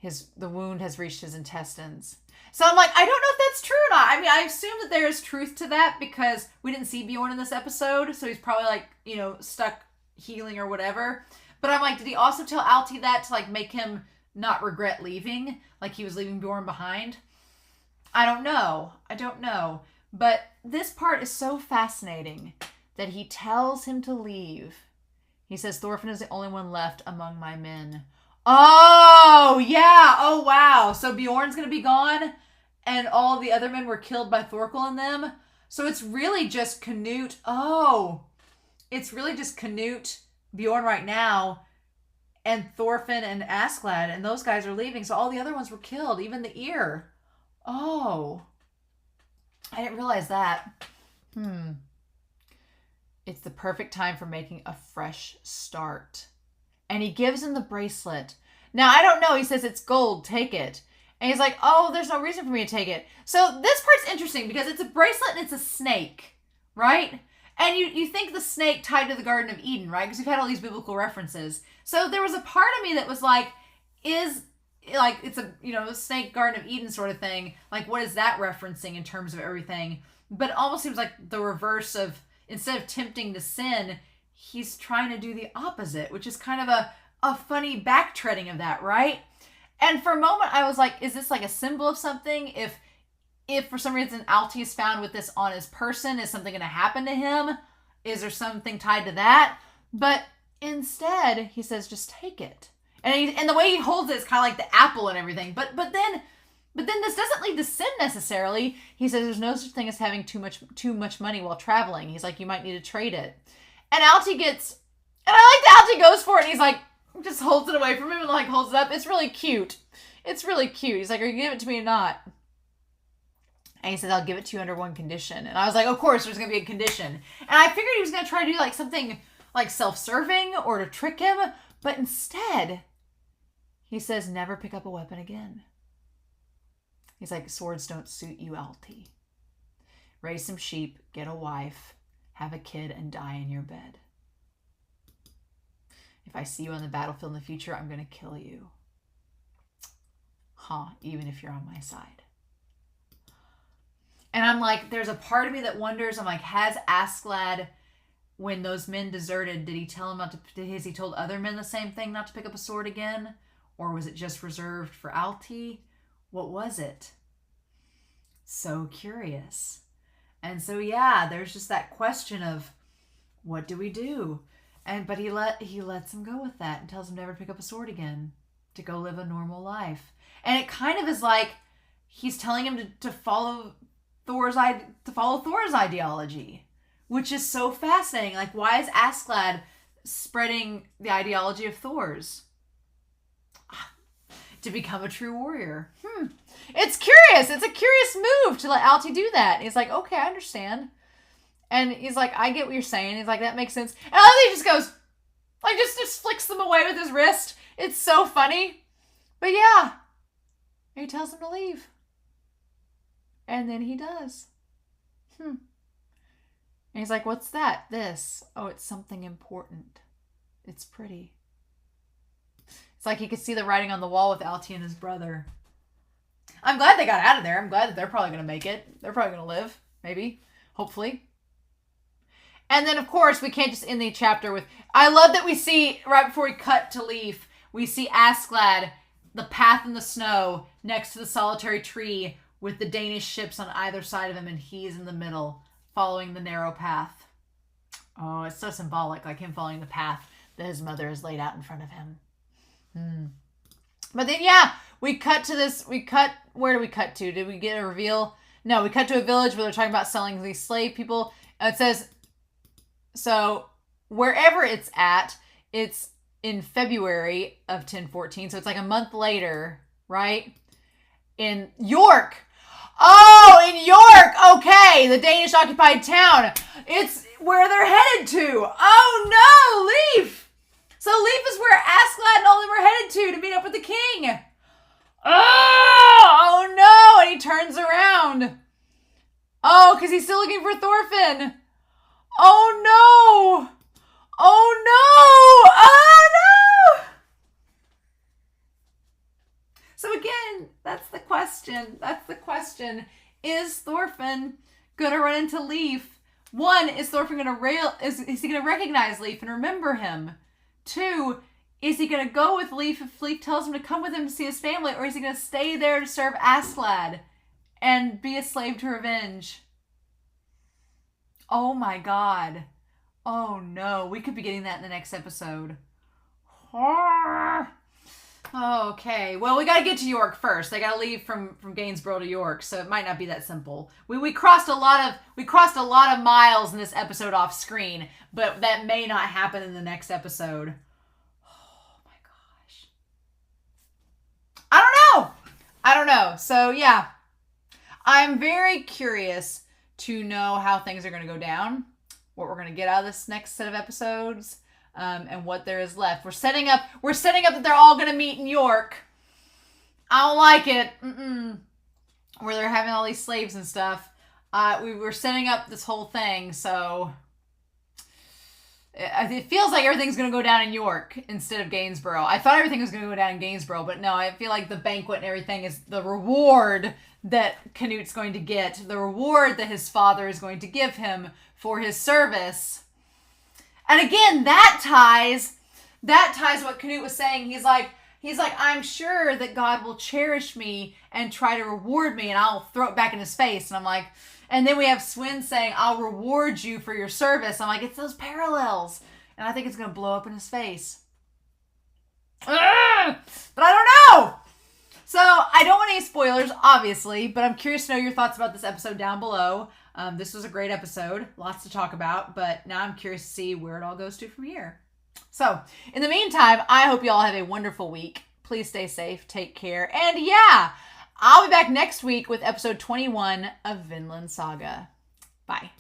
The wound has reached his intestines. So I'm like, I don't know if that's true or not. I mean, I assume that there is truth to that because we didn't see Bjorn in this episode. So he's probably like, stuck healing or whatever. But I'm like, did he also tell Alti that to like make him not regret leaving? Like he was leaving Bjorn behind? I don't know. But this part is so fascinating that he tells him to leave. He says, Thorfinn is the only one left among my men. Oh, yeah. Oh, wow. So Bjorn's going to be gone and all the other men were killed by Thorkell and them. So it's really just Canute. Oh, it's really just Canute, Bjorn right now, and Thorfinn and Askeladd, and those guys are leaving. So all the other ones were killed, even the ear. Oh, I didn't realize that. It's the perfect time for making a fresh start. And he gives him the bracelet. Now, I don't know. He says, it's gold. Take it. And he's like, oh, there's no reason for me to take it. So this part's interesting because it's a bracelet and it's a snake, right? And you think the snake tied to the Garden of Eden, right? Because we've had all these biblical references. So there was a part of me that was like, it's a snake Garden of Eden sort of thing. Like, what is that referencing in terms of everything? But it almost seems like the reverse of, instead of tempting to sin, he's trying to do the opposite, which is kind of a funny backtreading of that, right? And for a moment, I was like, is this like a symbol of something? If for some reason Alti is found with this on his person, is something going to happen to him? Is there something tied to that? But Instead, he says, just take it. And the way he holds it is kind of like the apple and everything. But then this doesn't lead to sin necessarily. He says there's no such thing as having too much money while traveling. He's like, you might need to trade it. And Alti gets, and I like that Alti goes for it. And he's like, just holds it away from him and like holds it up. It's really cute. It's really cute. He's like, are you gonna give it to me or not? And he says, I'll give it to you under one condition. And I was like, of course, there's going to be a condition. And I figured he was going to try to do like something like self-serving or to trick him. But instead, he says, never pick up a weapon again. He's like, swords don't suit you, Alti. Raise some sheep, get a wife, have a kid, and die in your bed. If I see you on the battlefield in the future, I'm going to kill you. Even if you're on my side. And I'm like, there's a part of me that wonders, I'm like, has Askeladd, when those men deserted, did he tell him not to, has he told other men the same thing, not to pick up a sword again? Or was it just reserved for Alti? What was it? So curious. And so, yeah, there's just that question of, what do we do? But he lets him go with that and tells him never to pick up a sword again, to go live a normal life. And it kind of is like, he's telling him to follow Thor's ideology, which is so fascinating. Like, why is Askeladd spreading the ideology of Thor's? To become a true warrior. It's curious. It's a curious move to let Alti do that. And he's like, okay, I understand. And he's like, I get what you're saying. He's like, that makes sense. And Alti just goes, like, just flicks them away with his wrist. It's so funny. But yeah, he tells him to leave. And then he does. And he's like, what's that? This. Oh, it's something important. It's pretty. It's like he could see the writing on the wall with Alti and his brother. I'm glad they got out of there. I'm glad that they're probably going to make it. They're probably going to live. Maybe. Hopefully. And then, of course, we can't just end the chapter with... I love that we see, right before we cut to Leif, we see Askeladd, the path in the snow, next to the solitary tree, with the Danish ships on either side of him, and he's in the middle, following the narrow path. Oh, it's so symbolic, like him following the path that his mother has laid out in front of him. But then, yeah, we cut to this, where do we cut to? Did we get a reveal? No, we cut to a village where they're talking about selling these slave people. It says, so wherever it's at, it's in February of 1014, so it's like a month later, right? In York. Oh, in York. Okay, the Danish occupied town. It's where they're headed to. Oh no, Leif. So Leif is where Askeladd and all them are headed to meet up with the king. Oh no, and he turns around. Oh, because he's still looking for Thorfinn. Oh no. Oh no. Oh no. So again, that's the question. Is Thorfinn going to run into Leif? One, is Thorfinn going to is he going to recognize Leif and remember him? Two, is he going to go with Leif if Leif tells him to come with him to see his family? Or is he going to stay there to serve Askeladd and be a slave to revenge? Oh my God. Oh no, we could be getting that in the next episode. Okay, well, we got to get to York first. They got to leave from Gainsborough to York, so it might not be that simple. We crossed a lot of miles in this episode off screen, but that may not happen in the next episode. Oh my gosh. I don't know. So yeah, I'm very curious to know how things are going to go down, what we're going to get out of this next set of episodes. And what there is left. We're setting up that they're all going to meet in York. I don't like it. Where they're having all these slaves and stuff. We were setting up this whole thing, so it feels like everything's going to go down in York instead of Gainsborough. I thought everything was going to go down in Gainsborough, but no, I feel like the banquet and everything is the reward that Canute's going to get, the reward that his father is going to give him for his service. And again, that ties what Canute was saying. He's like, I'm sure that God will cherish me and try to reward me, and I'll throw it back in his face. And I'm like, and then we have Sweyn saying, I'll reward you for your service. I'm like, it's those parallels. And I think it's going to blow up in his face. But I don't know. So I don't want any spoilers, obviously, but I'm curious to know your thoughts about this episode down below. This was a great episode. Lots to talk about, but now I'm curious to see where it all goes to from here. So in the meantime, I hope you all have a wonderful week. Please stay safe, take care, and yeah, I'll be back next week with episode 21 of Vinland Saga. Bye.